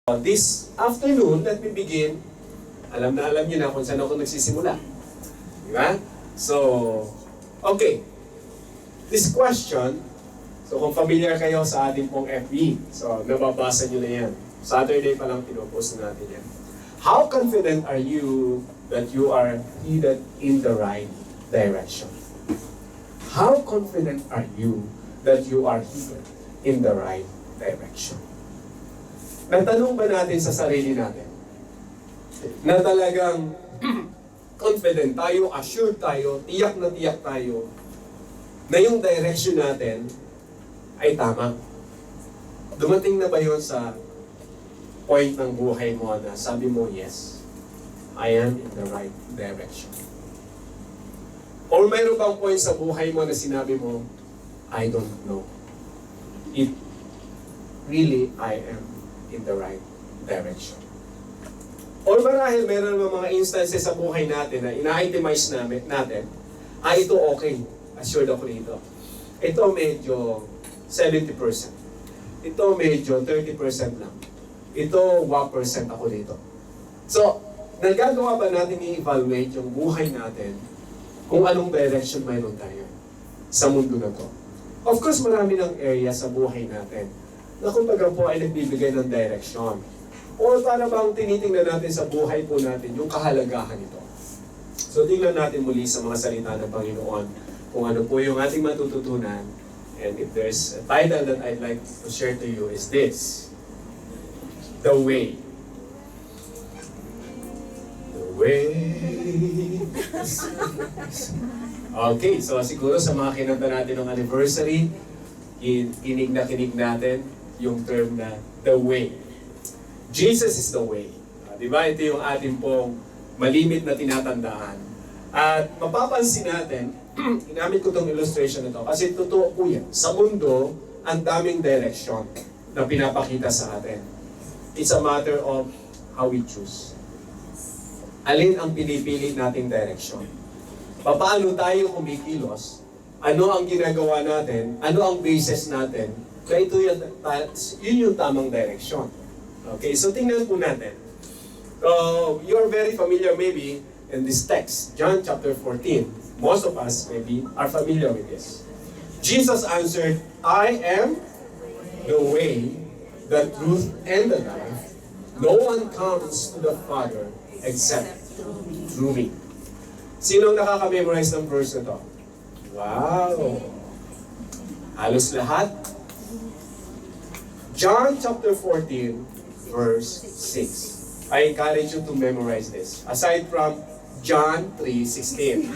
This afternoon, let me begin. Alam niyo na kung saan ako nagsisimula. Di ba? So, okay. This question, so kung familiar kayo sa ating pong FB, so nababasa niyo na yan. Saturday pa lang pinopost natin yan. How confident are you that you are headed in the right direction? How confident are you that you are headed in the right direction? Natanong ba natin sa sarili natin na talagang confident tayo, assured tayo, tiyak na tiyak tayo na yung direction natin ay tama? Dumating na ba yun sa point ng buhay mo na sabi mo, yes, I am in the right direction? Or mayroon bang point sa buhay mo na sinabi mo, I don't know. If really I am in the right direction. Or marahil meron mga instances sa buhay natin na ina-itemize natin, ito okay, assured ako dito. Ito medyo 70%. Ito medyo 30% lang. Ito 1% ako dito. So, nagagawa ba natin i-evaluate yung buhay natin kung anong direction mayroon tayo sa mundo na to? Of course, marami ng area sa buhay natin na kumbaga po ay nagbibigay ng direction. O para bang tinitingnan natin sa buhay po natin yung kahalagahan nito. So tingnan natin muli sa mga salita ng Panginoon kung ano po yung ating matututunan. And if there's a title that I'd like to share to you is this: The Way. The Way. Okay, so siguro sa mga kinanta natin ng anniversary, kinig natin yung term na the way. Jesus is the way. Diba? Ito yung ating pong malimit na tinatandaan. At mapapansin natin, ginamit ko itong illustration na ito kasi totoo po yan. Sa mundo, ang daming direction na pinapakita sa atin. It's a matter of how we choose. Alin ang pinipili nating direction? Paano tayo kumikilos? Ano ang ginagawa natin? Ano ang basis natin? Na ito yun yung tamang direction. Okay, so tingnan po natin. You're very familiar maybe in this text, John chapter 14. Most of us maybe are familiar with this. Jesus answered, I am the way, the truth, and the life. No one comes to the Father except through me. Sino nakaka-memorize ng verse na to? Wow! Halos lahat. John chapter 14, verse 6. I encourage you to memorize this. Aside from John 3:16.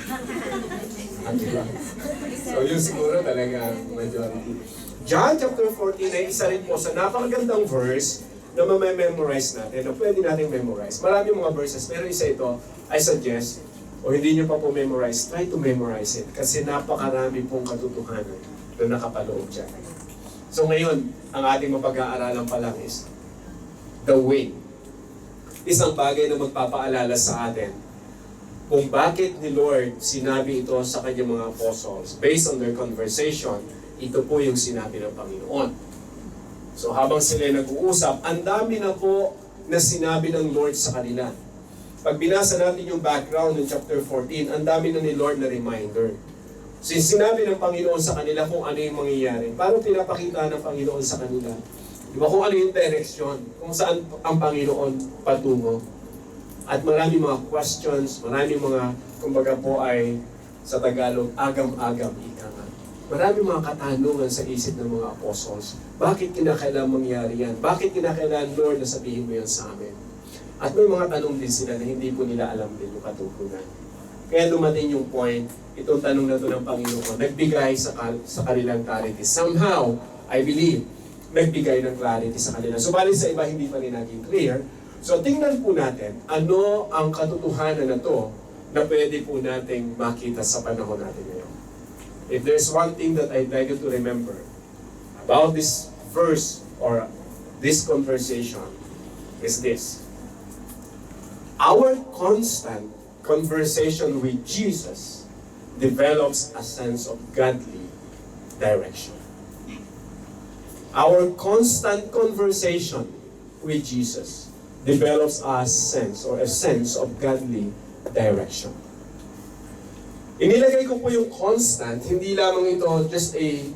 So yun siguro talaga majority. John chapter 14 ay isa rin po sa napakagandang verse na mamememorize natin, na pwede natin memorize. Marami mga verses, pero isa ito, I suggest, o hindi nyo pa po memorize, try to memorize it. Kasi napakarami pong katotohanan na nakapaloob dyan. So ngayon, ang ating mapag-aaralan pa lang is the way. Isang bagay na magpapaalala sa atin kung bakit ni Lord sinabi ito sa kanyang mga apostles. Based on their conversation, ito po yung sinabi ng Panginoon. So habang sila nag-uusap, ang dami na po na sinabi ng Lord sa kanila. Pag binasa natin yung background ng chapter 14, ang dami na ni Lord na reminder. So sinabi ng Panginoon sa kanila kung ano yung mangyayari. Paano pinapakita ng Panginoon sa kanila? Di ba kung ano yung direction, kung saan ang Panginoon patungo. At marami mga questions, marami mga, kumbaga po ay sa Tagalog, agam-agam, ika nga. Marami mga katanungan sa isip ng mga apostles. Bakit kinakailangan mangyari yan? Bakit kinakailangan, Lord, na sabihin mo yan sa amin? At may mga tanong din sila na hindi po nila alam din yung katutunan. Kaya dumating yung point, itong tanong na ito ng Panginoon, nagbigay sa kanilang clarity. Somehow, I believe, nagbigay ng clarity sa kanila. Subalit sa iba, hindi pa rin naging clear. So tingnan po natin, ano ang katotohanan na to na pwede po nating makita sa panahon natin ngayon. If there's one thing that I'd like you to remember about this verse or this conversation is this. Our constant conversation with Jesus develops a sense of godly direction. Our constant conversation with Jesus develops a sense of godly direction. Inilagay ko po yung constant, hindi lamang ito just a,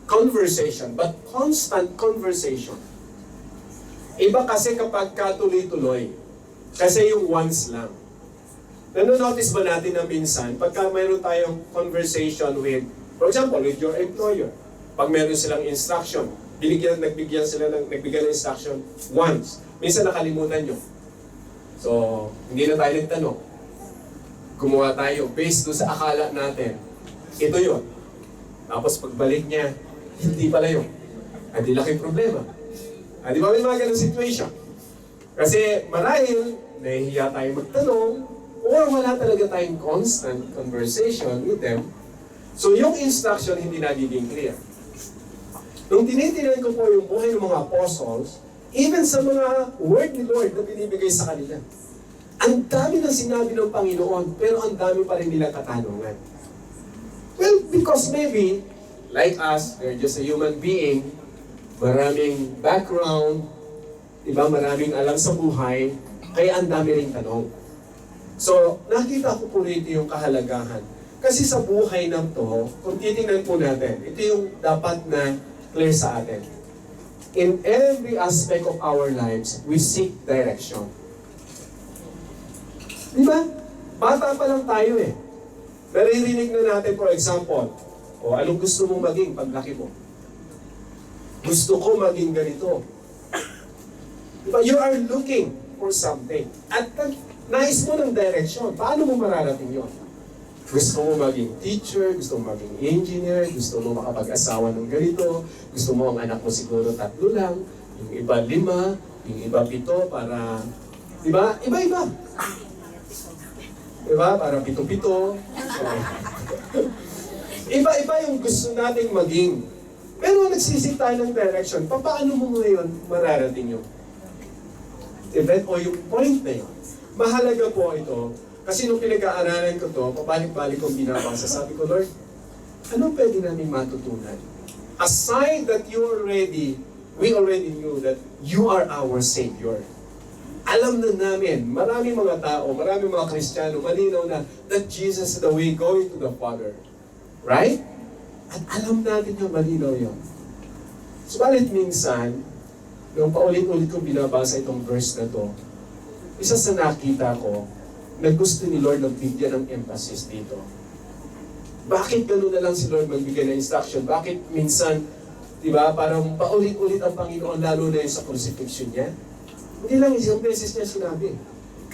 conversation, but constant conversation. Iba kasi kapag katuloy-tuloy, kasi yung once lang. Nanonotice ba natin na minsan, pagka mayroon tayong conversation with, for example, with your employer, pag mayroon silang instruction, nagbigyan ng instruction once, minsan nakalimutan nyo. So, hindi na tayo nagtanong. Gumawa tayo based doon sa akala natin. Ito yun. Tapos pagbalik niya, hindi pala yun. Hindi laking problema. Di ba may mga ganong situation? Kasi marahil, nahihiya tayo magtanong, or wala talaga tayong constant conversation with them. So yung instruction hindi nagiging clear. Nung tinitinan ko po yung buhay ng mga apostles, even sa mga word ni Lord na binibigay sa kanila, ang dami na sinabi ng Panginoon, pero ang dami pa rin nilang katanungan. Well, because maybe, like us, they're just a human being, maraming background, maraming alam sa buhay, kaya ang dami ring tanong. So, nakita ko po rito yung kahalagahan. Kasi sa buhay ng to, kung titingnan po natin, ito yung dapat na clear sa atin. In every aspect of our lives, we seek direction. Di ba? Bata pa lang tayo eh. Naririnig na natin, for example, anong gusto mong maging paglaki mo? Gusto ko maging ganito. Diba? You are looking for something. At nais mo ng direction. Paano mo mararating yun? Gusto mo maging teacher, gusto mo maging engineer, gusto mo makapag-asawa ng ganito, gusto mo ang anak mo siguro 3 lang, yung iba 5, yung iba 7 para, diba? Iba-iba. Diba? Para 7. So, iba-iba yung gusto nating maging. Pero nagsisik tayo ng direction. Paano mo ngayon mararating yung event o yung point na yun? Mahalaga po ito. Kasi nung pinag-aaralan ko to, pabalik-balik kong binabasa, sabi ko, Lord, anong pwede namin matutunan? Aside that we already knew that you are our Savior. Alam na namin, maraming mga tao, maraming mga Kristiyano, malinaw na that Jesus is the way going to the Father. Right? At alam natin yung malinaw yun. Subalit minsan, nung paulit-ulit kong binabasa itong verse na to, isa sa nakita ko, na gusto ni Lord magbigyan ng emphasis dito. Bakit gano'n na lang si Lord magbigay ng instruction? Bakit minsan, parang paulit-ulit ang Panginoon, lalo na yung sa crucifixion niya? Hindi lang isang beses niya sinabi.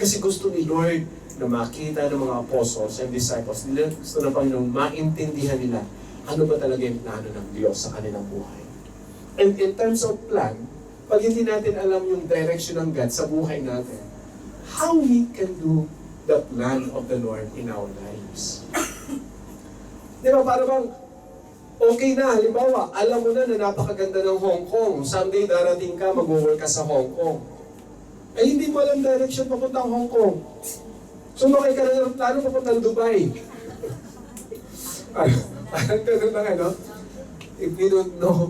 Kasi gusto ni Lord na makita ng mga apostles and disciples, gusto ng Panginoon maintindihan nila ano ba talaga yung plano ng Diyos sa kanilang buhay. And in terms of plan, pag hindi natin alam yung direction ng God sa buhay natin, how we can do the plan of the Lord in our lives. Para bang, okay na, halimbawa, alam mo na napakaganda ng Hong Kong, someday darating ka, mag-work ka sa Hong Kong. Ay hindi mo alam direction papuntang Hong Kong. Sumakay ka na ng plano papuntang Dubai. Parang ganun lang, if you don't know,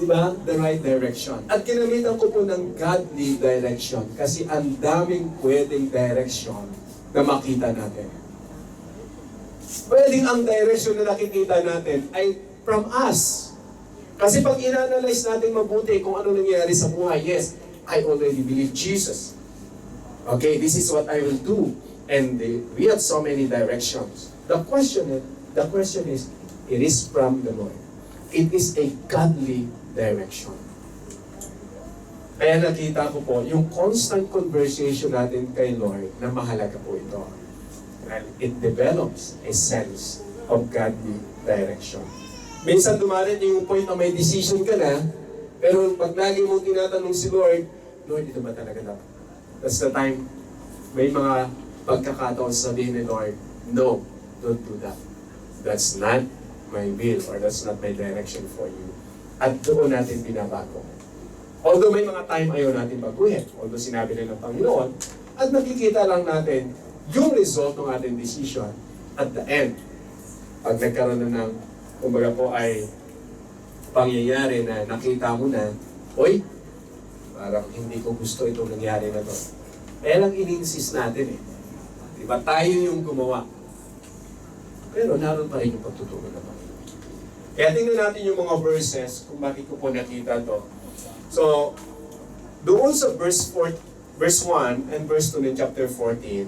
the right direction. At kinamitan ko po ng godly direction kasi ang daming pwedeng direction na makita natin. Pwedeng ang direction na nakikita natin ay from us. Kasi pag i-analyze natin mabuti kung ano nangyayari sa buhay, yes, I already believe Jesus. Okay, this is what I will do. And we have so many directions. The question is, it is from the Lord. It is a godly direction. Kaya nakita ko po, yung constant conversation natin kay Lord, na mahalaga po ito. And it develops a sense of godly direction. Minsan dumarin yung point na may decision ka na, pero pag lagi mong tinatanong si Lord, Lord, ito ba talaga dapat? That's the time, may mga pagkakataon sabihin ni Lord, no, don't do that. That's not my will or that's not my direction for you. At doon natin binabago. Although may mga time ayaw natin baguhin, although sinabi rin ng Panginoon, at nakikita lang natin yung result ng ating decision at the end. Pag nagkaroon na ng, kumbaga po ay pangyayari na nakita mo na, oy, parang hindi ko gusto itong nangyari na to. Kaya lang in-insist natin eh. Diba? Tayo yung gumawa. Pero naroon pa rin yung pagtutulong ng Panginoon. Kaya tingnan natin yung mga verses kung bakit ko po nakita to. So, doon sa verse 1 and verse 2 ng chapter 14,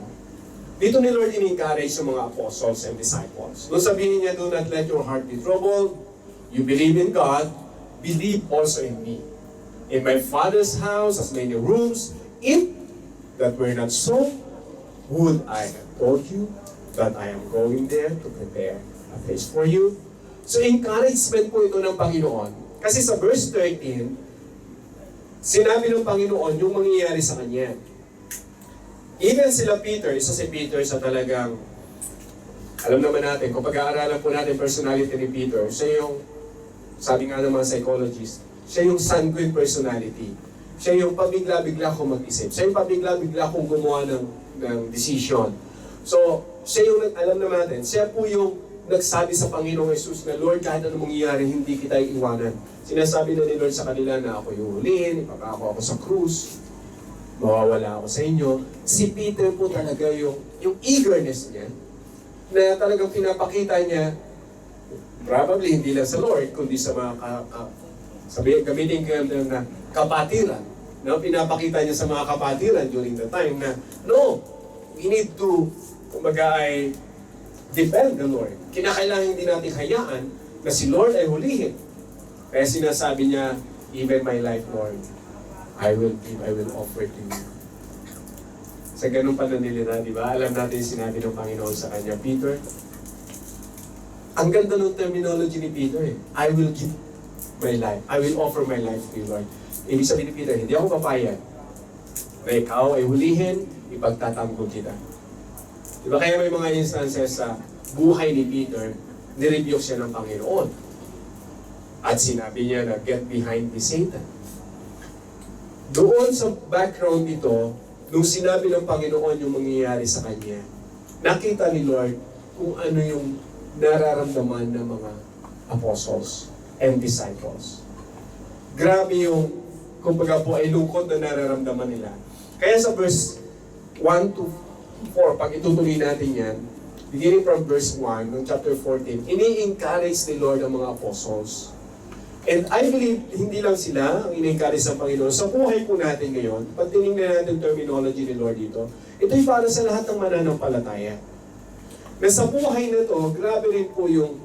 dito ni Lord in-encourage yung mga apostles and disciples. Doon sabihin niya, do not let your heart be troubled. You believe in God, believe also in me. In my Father's house, as many rooms, if that were not so, would I have told you that I am going there to prepare a place for you? So encouragement po ito ng Panginoon. Kasi sa verse 13, sinabi ng Panginoon yung mangyayari sa Kanya. Even sila Peter, isa si Peter sa talagang, alam naman natin, kung pag-aaralan po natin personality ni Peter, siya yung, sabi nga ng mga psychologists, siya yung sanguine personality. Siya yung pabigla-bigla kong mag-isip. Siya yung pabigla-bigla kong gumawa ng decision. So, siya yung, alam naman natin, siya po yung nagsabi sa Panginoong Jesus na, Lord, kahit anong mangyayari, hindi kita iiwanan. Sinasabi na ni Lord sa kanila na ako yung huliin, ipapako ako sa krus, mawawala ako sa inyo. Si Peter po talaga yung eagerness niya, na talagang pinapakita niya, probably hindi lang sa Lord, kundi sa mga gamitin ko na kapatiran. No? Pinapakita niya sa mga kapatiran during the time na, no, we need to, kumbaga ay, defend the Lord. Kinakailangan hindi natin hayaan na si Lord ay hulihin. Kaya sinasabi niya, even my life, Lord, I will give, I will offer to you. Sa ganung pananilita, di ba? Alam natin yung sinabi ng Panginoon sa kanya, Peter, ang ganda ng terminology ni Peter eh. I will give my life. I will offer my life to you, Lord. Ibig sabihin ni Peter, hindi ako papayag na ikaw ay hulihin, ipagtatanggol kita. Diba kaya may mga instances sa buhay ni Peter, nirebuke siya ng Panginoon. At sinabi niya na, get behind me, Satan. Doon sa background nito, nung sinabi ng Panginoon yung mangyayari sa kanya, nakita ni Lord kung ano yung nararamdaman ng mga apostles and disciples. Grabe yung, kumbaga po ay lungkot na nararamdaman nila. Kaya sa verse 1 to 4, pag itutuloy natin yan, beginning from verse 1 ng chapter 14, ini-encourage ni Lord ang mga apostles. And I believe, hindi lang sila ang ini-encourage ng Panginoon. Sa buhay po natin ngayon, pag tinignan natin terminology ni Lord dito, ito'y para sa lahat ng mananampalataya. Na sa buhay na to, grabe rin po yung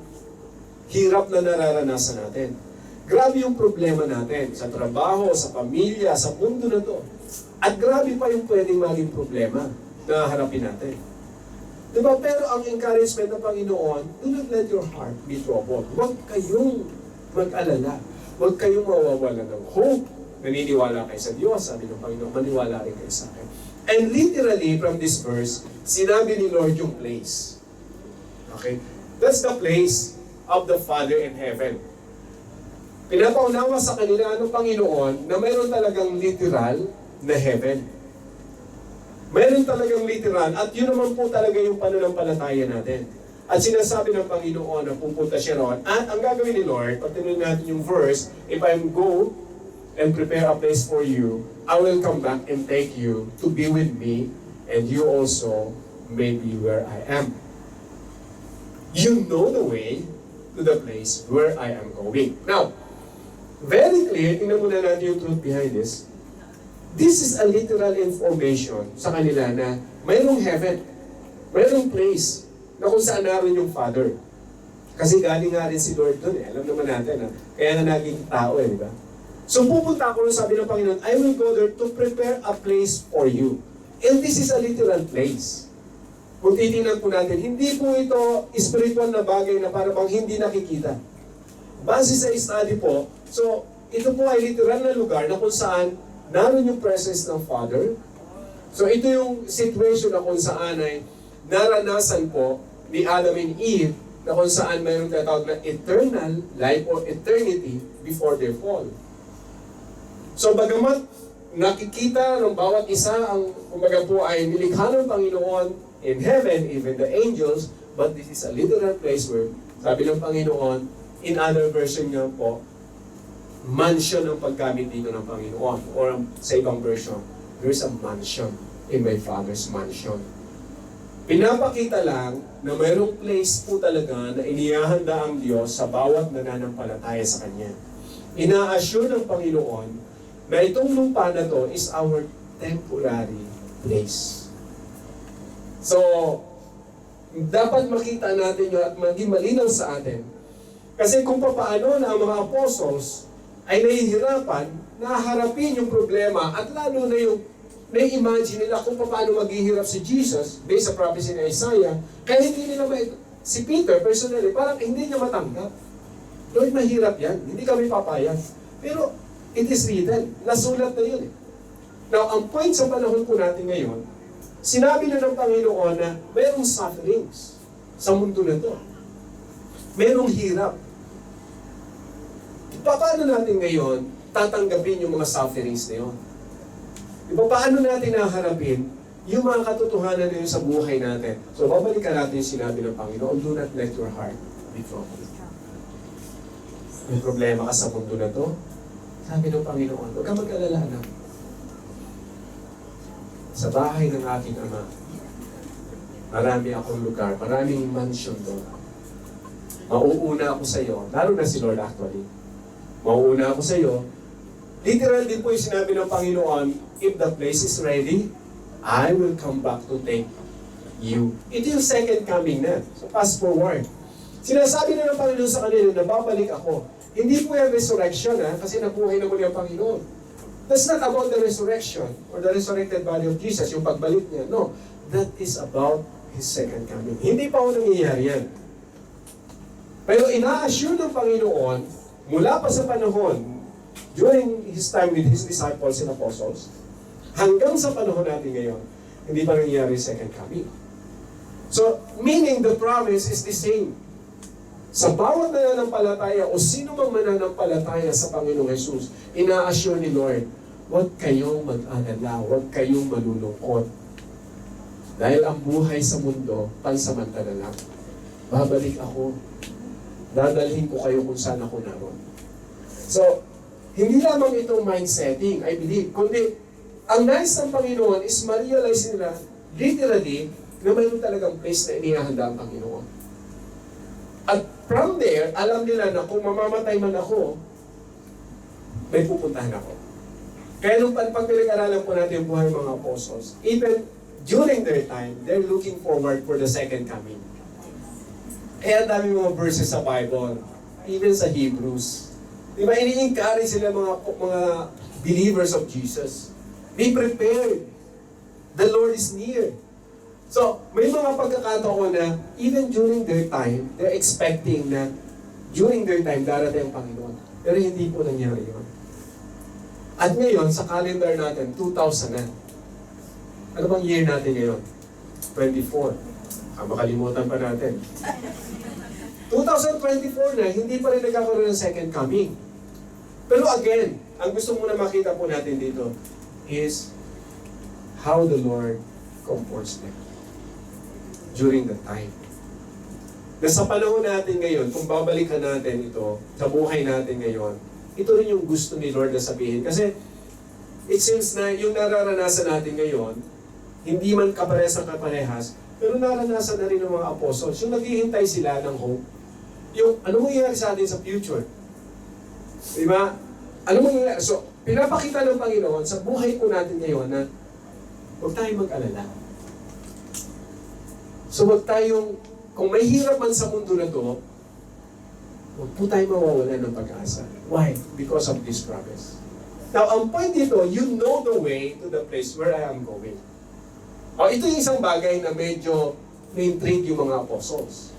hirap na nararanasan natin. Grabe yung problema natin sa trabaho, sa pamilya, sa mundo na to. At grabe pa yung pwedeng maging problema na harapin natin. Diba? Pero ang encouragement ng Panginoon, do not let your heart be troubled. Huwag kayong mag-alala. Huwag kayong mawawala ng hope. Naniniwala kayo sa Diyos, sabi ng Panginoon, maniwala rin kayo sa akin. And literally, from this verse, sinabi ni Lord yung place. Okay? That's the place of the Father in heaven. Pinapaunawa sa kanila ng Panginoon na mayroon talagang literal na heaven. Mayroon talagang literal at yun naman po talaga yung pananampalataya natin. At sinasabi ng Panginoon na pupunta siya roon. At ang gagawin ni Lord, pag tinuloy natin yung verse, if I go and prepare a place for you, I will come back and take you to be with me, and you also may be where I am. You know the way to the place where I am going. Now, very clear, tingnan muna natin yung truth behind this. This is a literal information sa kanila na mayroong heaven, mayroong place na kung saan naroon yung Father. Kasi galing nga rin si Lord doon eh. Alam naman natin, kaya na naging tao eh, di ba? So pupunta ako, sabi ng Panginoon, I will go there to prepare a place for you. And this is a literal place. Kung titingnan po natin, hindi po ito spiritual na bagay na para bang hindi nakikita. Base sa study po, so ito po ay literal na lugar na kung saan naroon yung presence ng Father. So ito yung situation na kung saan ay naranasan po ni Adam and Eve na kung saan mayroong tatawag na eternal life or eternity before their fall. So bagamat nakikita ng bawat isa ang kumbaga po ay nilikha ng Panginoon in heaven, even the angels, but this is a literal place where sabi ng Panginoon, in other version nga po, mansion ang paggamit dito ng Panginoon. Or sa ibang version, there's a mansion in my Father's mansion. Pinapakita lang na mayroong place po talaga na inihahanda ang Diyos sa bawat nananampalataya sa Kanya. Ina-assure ng Panginoon na itong lupa na to is our temporary place. So, dapat makita natin yun at maging malinaw sa atin. Kasi kung paano na ang mga apostles ay nahihirapan na harapin yung problema at lalo na yung na-imagine nila kung paano maghihirap si Jesus based sa prophecy ni Isaiah, kaya hindi nila si Peter personally, parang hindi niya matanggap. Lord, mahirap yan. Hindi kami papayag. Pero it is written. Nasulat na yun eh. Now, ang point sa panahon po natin ngayon, sinabi na ng Panginoon na mayroong sufferings sa mundo na to. Mayroong hirap. Paano natin ngayon tatanggapin yung mga sufferings na yun? Paano natin naharapin yung mga katotohanan na yun sa buhay natin? So, babalikan natin yung sinabi ng Panginoon, do not let your heart be troubled. May problema ka sa mundo na to? Sabi ng Panginoon, huwag ka mag-alala na. Sa bahay ng aking Ama, marami akong lugar, maraming mansion doon. Mauuna ako sa iyo, lalo na si Lord actually. Mauuna ako sa iyo. Literal din po yung sinabi ng Panginoon, if the place is ready, I will come back to take you. Ito yung second coming na. So fast forward. Sinasabi na ng Panginoon sa kanila na babalik ako. Hindi po yung resurrection kasi nabuhay na muli ang Panginoon. That's not about the resurrection or the resurrected body of Jesus, yung pagbalik niya. No, that is about His second coming. Hindi pa ho nangyayari yan. Pero ina-assure ng Panginoon, mula pa sa panahon, during His time with His disciples and apostles, hanggang sa panahon natin ngayon, hindi pa nangyayari yung second coming. So, meaning the promise is the same. Sa bawat nananampalataya o sino mang mananampalataya sa Panginoong Jesus, ina-assure ni Lord, huwag kayong mag-alala, huwag kayong malulungkot. Dahil ang buhay sa mundo, pansamantala lang. Babalik ako. Dadalhin ko kayo kung saan ako naroon. So, hindi lamang itong mindsetting, I believe, kundi ang nais ng Panginoon is ma-realize nila, literally, na mayroon talagang place na inihahanda ang Panginoon. At from there, alam nila na kung mamamatay man ako, may pupuntahan ako. Kaya nung pag pinag-aralan po natin yung buhay ng mga apostles, even during their time, they're looking forward for the second coming. Kaya dami mga verses sa Bible, even sa Hebrews. Di ba, ini-encourage sila mga believers of Jesus. Be prepared. The Lord is near. So, may mga pagkakataon na even during their time, they're expecting na during their time, darating ang Panginoon. Pero hindi po nangyari yun. At ngayon, sa calendar natin, 2000 na. Ano bang year natin ngayon? 24. Makalimutan pa natin. 2024 na, hindi pa rin nagkakaroon ng second coming. Pero again, ang gusto muna makita po natin dito is how the Lord comforts them during the time. Na sa panahon natin ngayon, kung babalikan natin ito, sa buhay natin ngayon, ito rin yung gusto ni Lord na sabihin. Kasi it seems na yung nararanasan natin ngayon, hindi man kaparehas, pero naranasan na rin ng mga apostles. Yung naghihintay sila ng hope. Yung ano mangyayari sa atin sa future. Diba? Ano mangyayari? So, pinapakita ng Panginoon sa buhay po natin ngayon na huwag tayong mag-alala. So, huwag tayong, kung may hirap man sa mundo na to, huwag po tayong mawawalan ng pag-asa. Why? Because of this promise. Now, ang point dito, you know the way to the place where I am going. O, ito yung isang bagay na medyo na-intrigue yung mga apostles.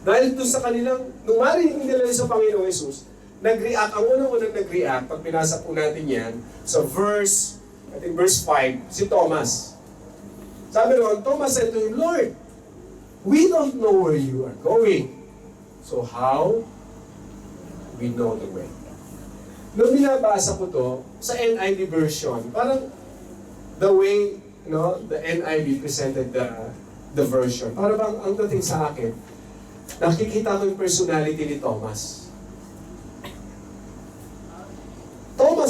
Dahil doon sa kanilang, nung marinig nila sa Panginoong Jesus, nag-react, ang unang-unang nag-react, pag pinasa po natin yan, sa verse 5, si Thomas. Sabi naman, Thomas said to him, Lord, we don't know where you are going. So how we know the way? Nung binabasa ko to, sa NIV version, parang the way, the NIV presented the version, parang bang ang dating sa akin, nakikita ko yung personality ni Thomas.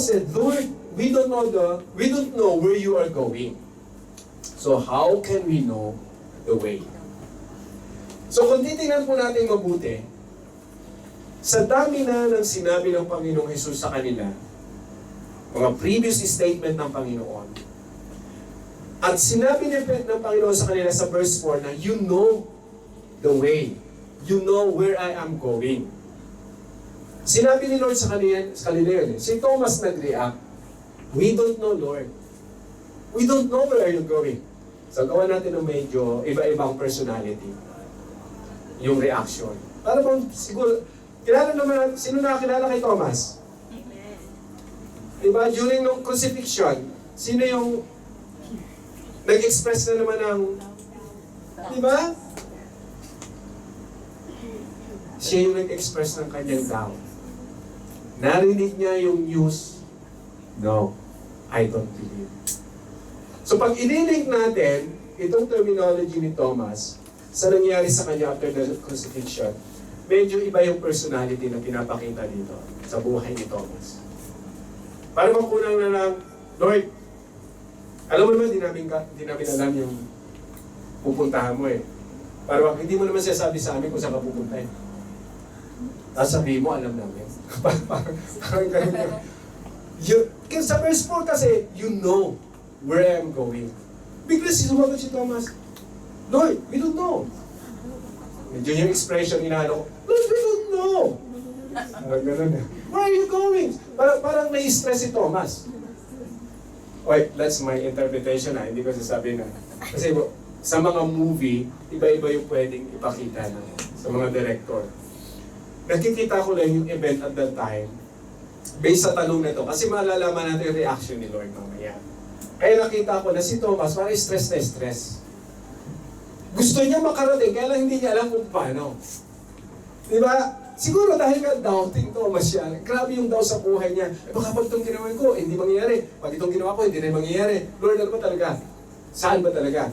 Thomas said, Lord, we don't know where you are going. So how can we know the way? So kung titingnan po natin mabuti, sa dami na ng sinabi ng Panginoong Jesus sa kanila, mga previous statement ng Panginoon, at sinabi ng Panginoon sa kanila sa verse 4 na, you know the way. You know where I am going. Sinabi ni Lord sa kanila yun. Si Thomas nag-react, we don't know, Lord. We don't know where are you going. So gawa natin ng medyo iba-ibang personality. Yung reaction. Para bang siguro, kilala naman, sino nakakilala kay Thomas? Amen. Diba? During ng crucifixion, sino yung nag-express na naman ng, diba? Siya yung nag-express ng kanyang doubt. Narinig niya yung news, no, I don't believe. So pag ililink natin, itong terminology ni Thomas, sa nangyari sa kanya after the crucifixion, medyo iba yung personality na pinapakita dito sa buhay ni Thomas. Para makunang na lang, Lord, alam mo naman, di namin alam yung pupuntahan mo eh. Para hindi mo naman sasabi sa amin kung saan ka pupunta eh. Tapos sabihin mo, alam namin. Parang ganun yun. Sa verse 4 kasi, you know where I'm going. Bigla sumagot si Thomas, Lord, we don't know. Medyo yung expression inaano ko, Lord, we don't know. Parang ganun eh. Where are you going? Parang nai-stress si Thomas. Wait, that's my interpretation ha. Hindi ko sasabihin na. Kasi sa mga movie, iba-iba yung pwedeng ipakita na, sa mga director. Nakikita ko lang yung event at that time based sa tanong na to. Kasi malalaman natin yung reaction ni Lord mamaya. Kaya nakita ko na si Thomas parang stress na stress. Gusto niya makarating, kaya lang hindi niya alam kung paano. Diba? Siguro dahil nga doubting Thomas siya, grabe yung doubt sa buhay niya. Baka pag itong ginawa ko, hindi mangyayari. Pag itong ginawa ko, hindi rin mangyayari. Lord, ano ba talaga? Saan ba talaga?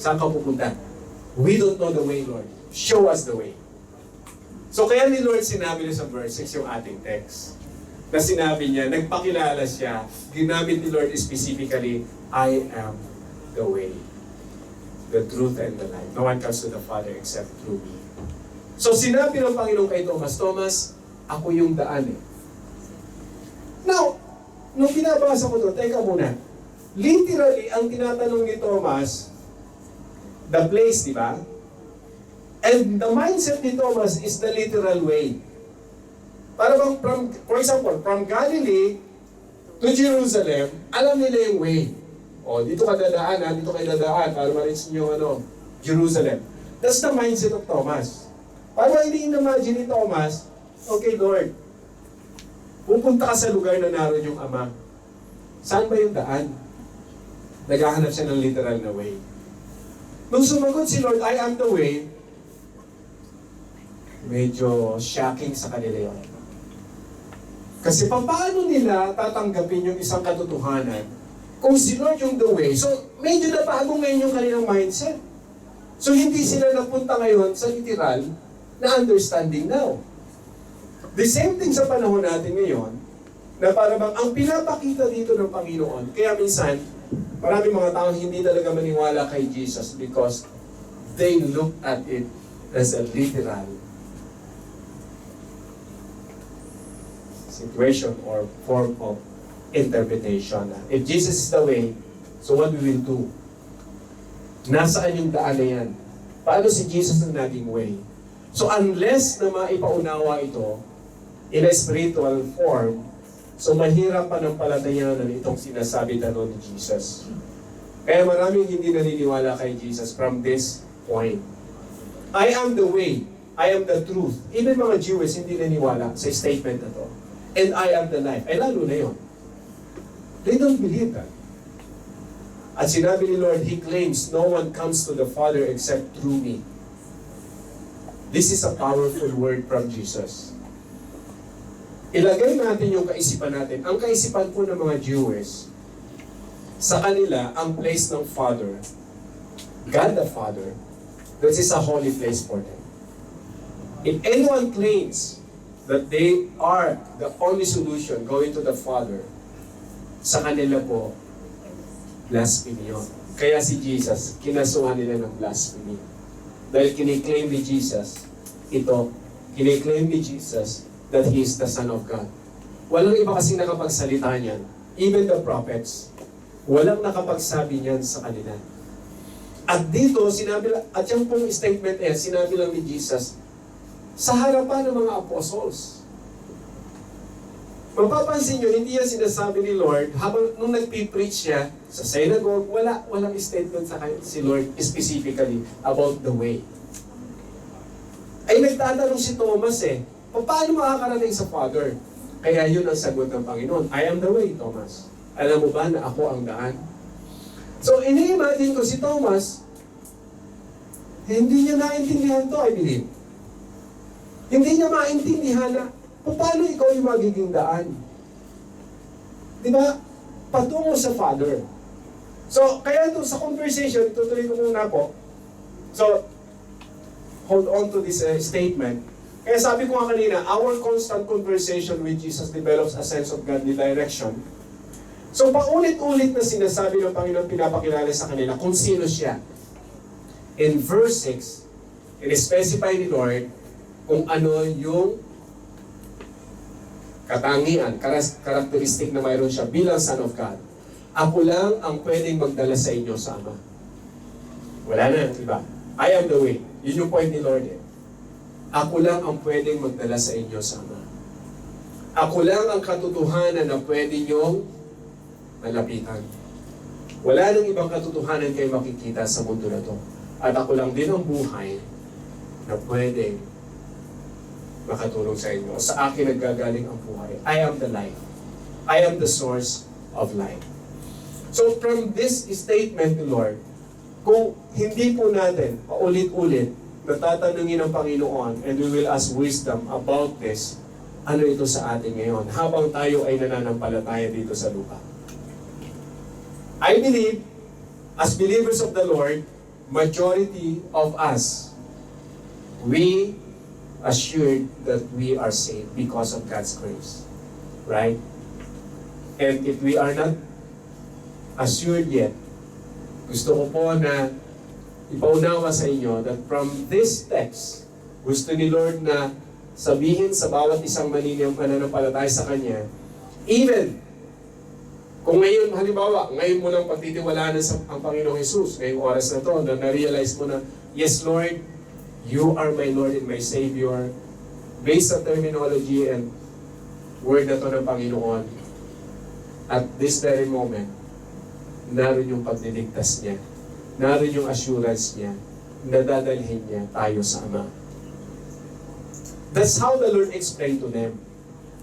Saan ka pupunta? We don't know the way, Lord. Show us the way. So kaya ni Lord sinabi niya sa verse 6 yung ating text. Na sinabi niya, nagpakilala siya, ginamit ni Lord specifically, I am the way, the truth, and the life. No one comes to the Father except through me. So sinabi ng Panginoon kay Thomas, Thomas, ako yung daan eh. Now, nung binabasa ko to, teka muna. Literally, ang tinatanong ni Thomas, the place, di ba? And the mindset ni Thomas is the literal way. Para bang, for example, from Galilee to Jerusalem, alam nila yung way. O, dito ka dadaan, dito kayo dadaan, para ma-reach nyo, Jerusalem. That's the mindset of Thomas. Para hindi in-imagine ni Thomas, okay Lord, pupunta ka sa lugar na naroon yung Ama. Saan ba yung daan? Naghahanap siya ng literal na way. Nung sumagot si Lord, I am the way, medyo shocking sa kanila yun. Kasi paano nila tatanggapin yung isang katotohanan kung si Lord yung the way? So, medyo nabago ngayon yung kanilang mindset. So, hindi sila napunta ngayon sa literal na understanding now. The same thing sa panahon natin ngayon, na para bang ang pinapakita dito ng Panginoon, kaya minsan, maraming mga taong hindi talaga maniwala kay Jesus because they look at it as a literal situation or form of interpretation. If Jesus is the way, so what we will do? Nasaan yung daan na yan? Paano si Jesus ang naging way? So unless na maipaunawa ito in a spiritual form, so mahirap pa ng palatayanan itong sinasabi tanong ni Jesus. Kaya maraming hindi naniniwala kay Jesus from this point. I am the way, I am the truth. Even mga Jews hindi naniniwala sa statement na to. And I am the life. Ay lalo na yun. They don't believe that. At sinabi ni Lord, He claims, no one comes to the Father except through me. This is a powerful word from Jesus. Ilagay natin yung kaisipan natin. Ang kaisipan po ng mga Jews, sa kanila, ang place ng Father, God the Father, this is a holy place for them. If anyone claims that they are the only solution going to the Father, sa kanila po, blasphemy yun. Kaya si Jesus, kinasuhan nila ng blasphemy. Dahil kiniklaim ni Jesus, kiniklaim ni Jesus that He is the Son of God. Walang iba kasing nakapagsalita niyan. Even the prophets, walang nakapagsabi niyan sa kanila. At dito, at yung pong statement sinabi lang ni Jesus, sa harapan ng mga apostles. Mapapansin nyo, hindi yan sinasabi ni Lord, habang nung nagpipreach siya sa synagogue, walang statement sa si Lord specifically about the way. Ay nagtatanong si Thomas paano makakarating sa Father? Kaya yun ang sagot ng Panginoon, I am the way, Thomas. Alam mo ba na ako ang daan? So, ini-imagine ko si Thomas, hindi niya naintindihan to, I believe. Hindi niya maintindihan na, paano ikaw yung magiging daan? Di ba? Patungo sa Father. So, kaya ito sa conversation, tutuloy ko muna po. So, hold on to this statement. Kaya sabi ko nga kanina, our constant conversation with Jesus develops a sense of godly direction. So, paulit-ulit na sinasabi ng Panginoon, pinapakilala sa kanila kung sino siya. In verse 6, in-specify ni Lord kung ano yung katangian, karakteristik na mayroon siya bilang Son of God. Ako lang ang pwedeng magdala sa inyo sa Ama. Wala na, iba. I am the way. Yun yung point ni Lord. Ako lang ang pwedeng magdala sa inyo sa Ama. Ako lang ang katotohanan na pwede nyong malapitan. Wala nang ibang katotohanan kayo makikita sa mundo na to. At ako lang din ang buhay na pwedeng makatulong sa inyo. Sa akin naggagaling ang buhay. I am the life. I am the source of life. So from this statement ni Lord, kung hindi po natin paulit-ulit natatanungin ng Panginoon and we will ask wisdom about this, ano ito sa atin ngayon habang tayo ay nananampalataya dito sa lupa. I believe, as believers of the Lord, majority of us, we assured that we are saved because of God's grace. Right? And if we are not assured yet, gusto ko po na ipaunawa sa inyo that from this text, gusto ni Lord na sabihin sa bawat isang mananampalataya sa Kanya, even kung ngayon, halimbawa, ngayon mo lang pagtitiwalaan ang Panginoong Jesus, ngayong oras na to, na na-realize mo na, yes Lord, You are my Lord and my Savior, based sa terminology and word na to ng Panginoon, at this very moment, naroon yung pagdiligtas niya, naroon yung assurance niya, na dadalhin niya tayo sa Ama. That's how the Lord explained to them.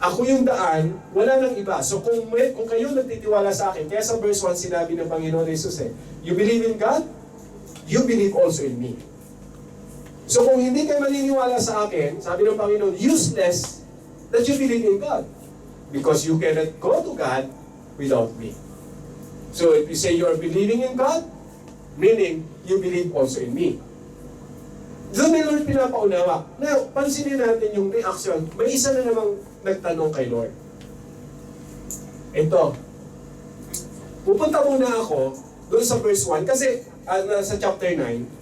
Ako yung daan, wala nang iba. So kung kayo nagtitiwala sa akin, kaya sa verse 1 sinabi ng Panginoon Jesus you believe in God, you believe also in me. So kung hindi kayo maniniwala sa akin, sabi ng Panginoon, useless that you believe in God. Because you cannot go to God without me. So if you say you are believing in God, meaning you believe also in me. Doon ni Lord pinapaunawa. Now, pansinin natin yung reaction. May isa na namang nagtanong kay Lord. Ito. Pupunta muna ako doon sa verse 1 kasi sa chapter 9.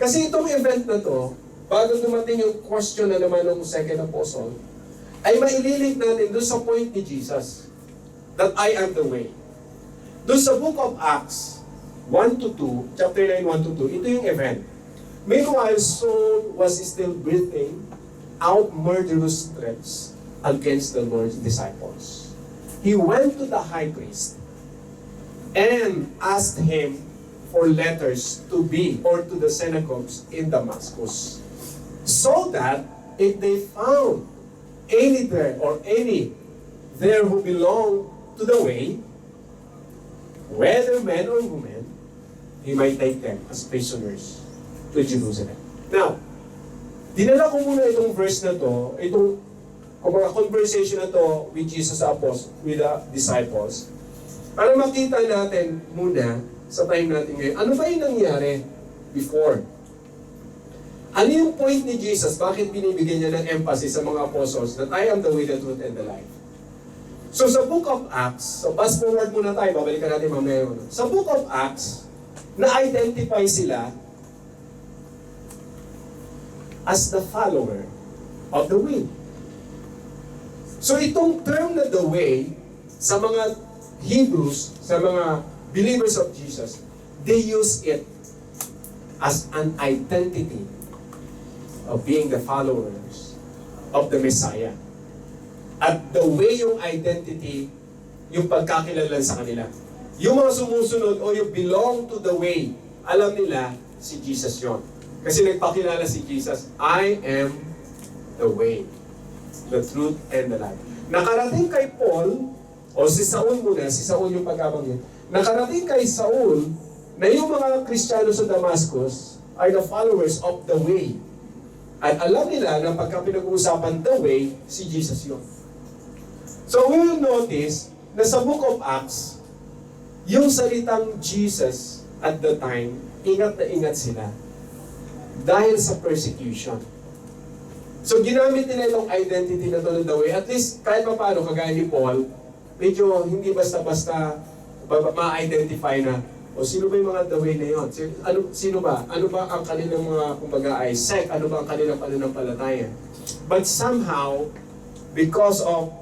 Kasi itong event na to, bago dumating yung question na naman ng second apostle, ay maililink natin doon sa point ni Jesus that I am the way. Doon sa book of Acts 1-2, chapter 9, 1-2, ito yung event. Meanwhile, Saul was still breathing out murderous threats against the Lord's disciples. He went to the high priest and asked him for letters to be or to the synagogues in Damascus, so that if they found any there who belonged to the way, whether men or women, he might take them as prisoners to Jerusalem. Now, dinala ko muna itong verse na to, itong conversation na to with Jesus with the disciples, para makita natin muna sa time natin ngayon, ano ba yung nangyari before? Ano yung point ni Jesus? Bakit binibigyan niya ng emphasis sa mga apostles that I am the way, the truth, and the life? So sa Book of Acts, so fast forward muna tayo, babalikan natin mamaya. Sa Book of Acts, na-identify sila as the follower of the way. So itong term na the way, sa mga Hebrews, sa mga believers of Jesus, they use it as an identity of being the followers of the Messiah. At the way yung identity, yung pagkakilanlan sa kanila. Yung mga sumusunod o yung belong to the way, alam nila si Jesus yon. Kasi nagpakilala si Jesus, I am the way, the truth, and the life. Nakarating kay Paul, o si Saul muna, si Saul yung pagkabanggit. Nakarating kay Saul na yung mga Kristiyano sa Damascus are the followers of the way. At alam nila na pagka pinag-uusapan the way, si Jesus yun. So we will notice na sa Book of Acts, yung salitang Jesus at the time, ingat na ingat sila. Dahil sa persecution. So ginamit nila itong identity na to the way. At least kahit pa paano, kagaya ni Paul, medyo hindi basta-basta ma-identify na o sino ba yung mga the way na yun? Sino ba? Ano ba ang kanilang mga, kumbaga, ay sect? Ano ba ang kanilang pananampalataya? But somehow, because of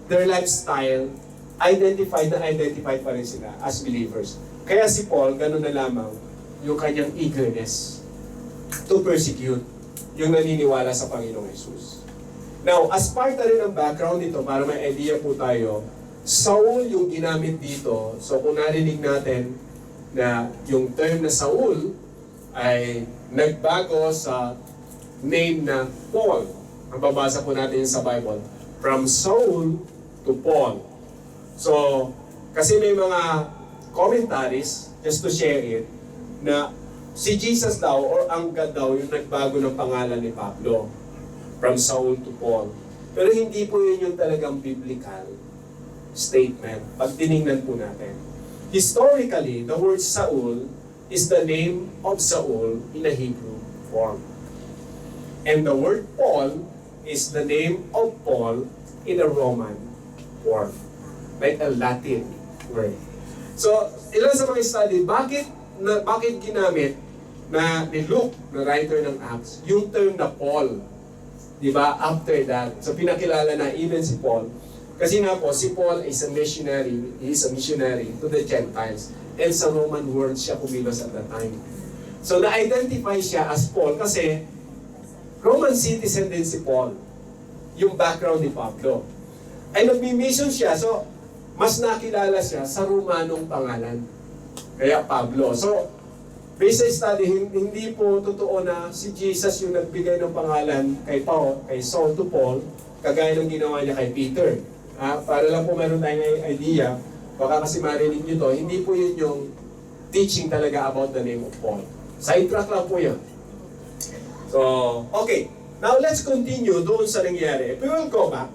their lifestyle, identified pa rin sila as believers. Kaya si Paul, ganun na lamang yung kanyang eagerness to persecute yung naniniwala sa Panginoong Jesus. Now, as part na rin ng background nito, para may idea po tayo, Saul yung ginamit dito. So kung narinig natin na yung term na Saul ay nagbago sa name na Paul. Ang babasa po natin sa Bible. From Saul to Paul. So, kasi may mga commentaries, just to share it, na si Jesus daw or ang God daw yung nagbago ng pangalan ni Pablo. From Saul to Paul. Pero hindi po yun yung talagang biblical statement. Pag tinignan po natin. Historically, the word Saul is the name of Saul in a Hebrew form. And the word Paul is the name of Paul in a Roman form. Like a Latin word. So, ilan sa mga study, bakit ginamit na ni Luke, na writer ng Acts, yung term na Paul? Diba? After that. So, pinakilala na even si Paul. Kasi nga po, si Paul is a missionary. He is a missionary to the Gentiles. And sa Roman world siya kumilos at that time. So, na-identify siya as Paul kasi Roman citizen din si Paul. Yung background ni Pablo. Ay nagmi-mission siya. So, mas nakilala siya sa Romanong pangalan. Kaya Pablo. So, based sa study, hindi po totoo na si Jesus yung nagbigay ng pangalan kay Saul to Paul, kagaya ng ginawa niya kay Peter. Para lang po meron tayong idea, baka kasi marinig nyo to, hindi po yun yung teaching talaga about the name of Paul. Sidetrack lang po yun. So, okay. Now, let's continue doon sa nangyari. If we will go back.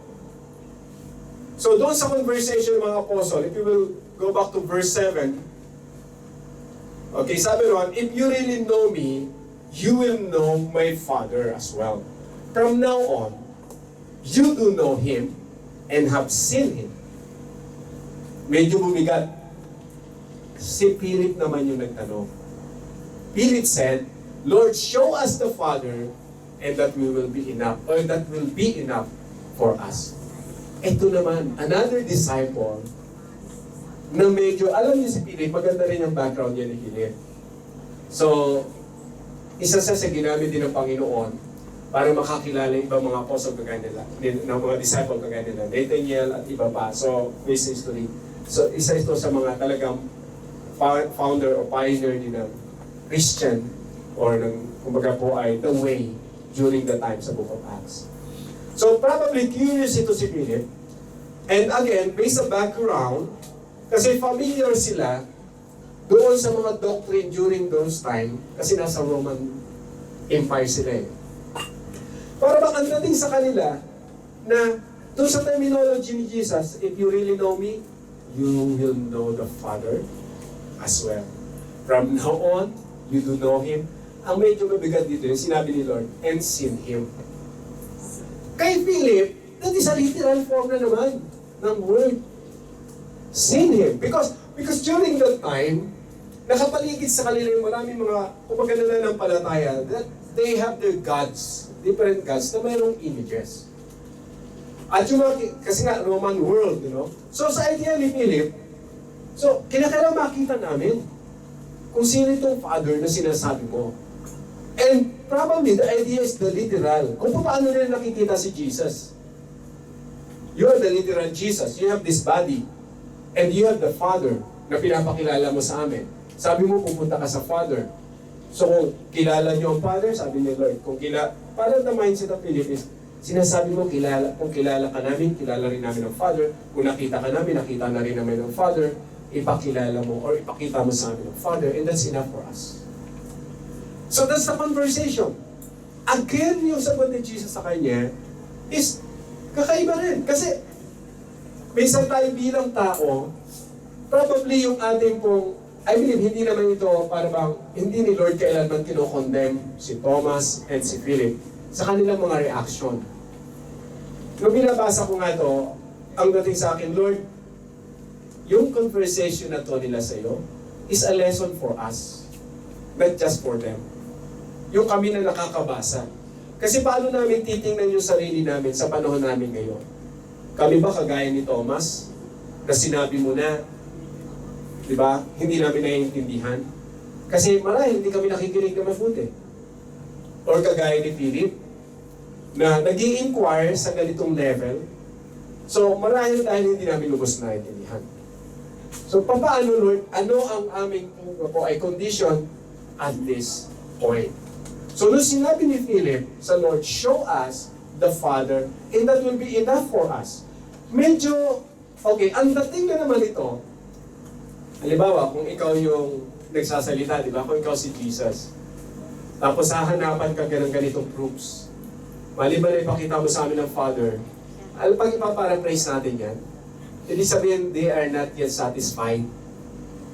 So, doon sa conversation ng mga apostle, if we will go back to verse 7. Okay, sabi ron, if you really know me, you will know my Father as well. From now on, you do know Him and have seen Him. Medyo bumigat. Si Philip naman yung nagtanong. Philip said, Lord, show us the Father, and that will be enough, or that will be enough for us. Ito naman, another disciple, na medyo, alam niyo si Philip, maganda rin yung background niya ni Philip. So, isa sa ginamit din ng Panginoon, para makakilala ibang mga apostle kagaya nila, ng mga disciple kagaya nila, Nathaniel at iba pa. So, base history. So, isa ito sa mga talagang founder o pioneer din ng Christian or ng, kumbaga po ay the way during the time sa Book of Acts. So, probably curious ito si Philip. And again, based sa background, kasi familiar sila doon sa mga doctrine during those time, kasi nasa Roman Empire sila eh. Para bang ang dating sa kanila na doon sa terminology ni Jesus, if you really know me, you will know the Father as well. From now on, you do know Him ang medyo mabigat dito, yung sinabi ni Lord, and sin him. Kay Philip, that is a literal form na naman ng word. Sin him. Because during that time, nakapaligid sa kanila yung maraming mga, kumbaga nananampalataya, that they have their gods, different gods, na mayroong images. At yung mga, kasi nga, Roman world, you know? So sa idea ni Philip, so kinakailangan makita namin kung sino itong father na sinasabi mo. And probably the idea is the literal. Kung paano nila nakikita si Jesus. You are the literal Jesus. You have this body. And you have the Father na pinapakilala mo sa amin. Sabi mo, pupunta ka sa Father. So kung kilala niyo ang Father, sabi ni Lord, para the mindset of Philip is, sinasabi mo, kung kilala ka namin, kilala rin namin ang Father. Kung nakita ka namin, nakita na rin namin ang Father. Ipakilala mo or ipakita mo sa amin ang Father, and that's enough for us. So that's the conversation. Again, yung sagot ni Jesus sa kanya is kakaiba rin. Kasi minsan tayo bilang tao, probably yung ating pong, I believe, hindi naman ito para bang, hindi ni Lord kailanman kinokondemn si Thomas and si Philip sa kanilang mga reaction. Nung binabasa ko nga ito, ang dating sa akin, Lord, yung conversation na to nila sa iyo is a lesson for us, not just for them. Yung kami na nakakabasa. Kasi paano namin titingnan yung sarili namin sa panahon namin ngayon? Kami ba kagaya ni Thomas, na sinabi mo na, di ba, hindi namin naiintindihan? Kasi marahil hindi kami nakikinig na mabuti. Or kagaya ni Philip, na nag-i-inquire sa ganitong level, so marahil dahil hindi namin lubos na naiintindihan. So paano, Lord, ano ang aming ay condition at this point? So nung sinabi ni Philip sa Lord, show us the Father, and that will be enough for us. Medyo, okay, ang dating na naman ito, halimbawa, kung ikaw yung nagsasalita, di ba? Kung ikaw si Jesus, tapos hahanapan ka ng ganitong proofs. Maliban na ipakita mo sa amin ng Father, pag ipaparaphrase natin yan, ibig sabihin, they are not yet satisfied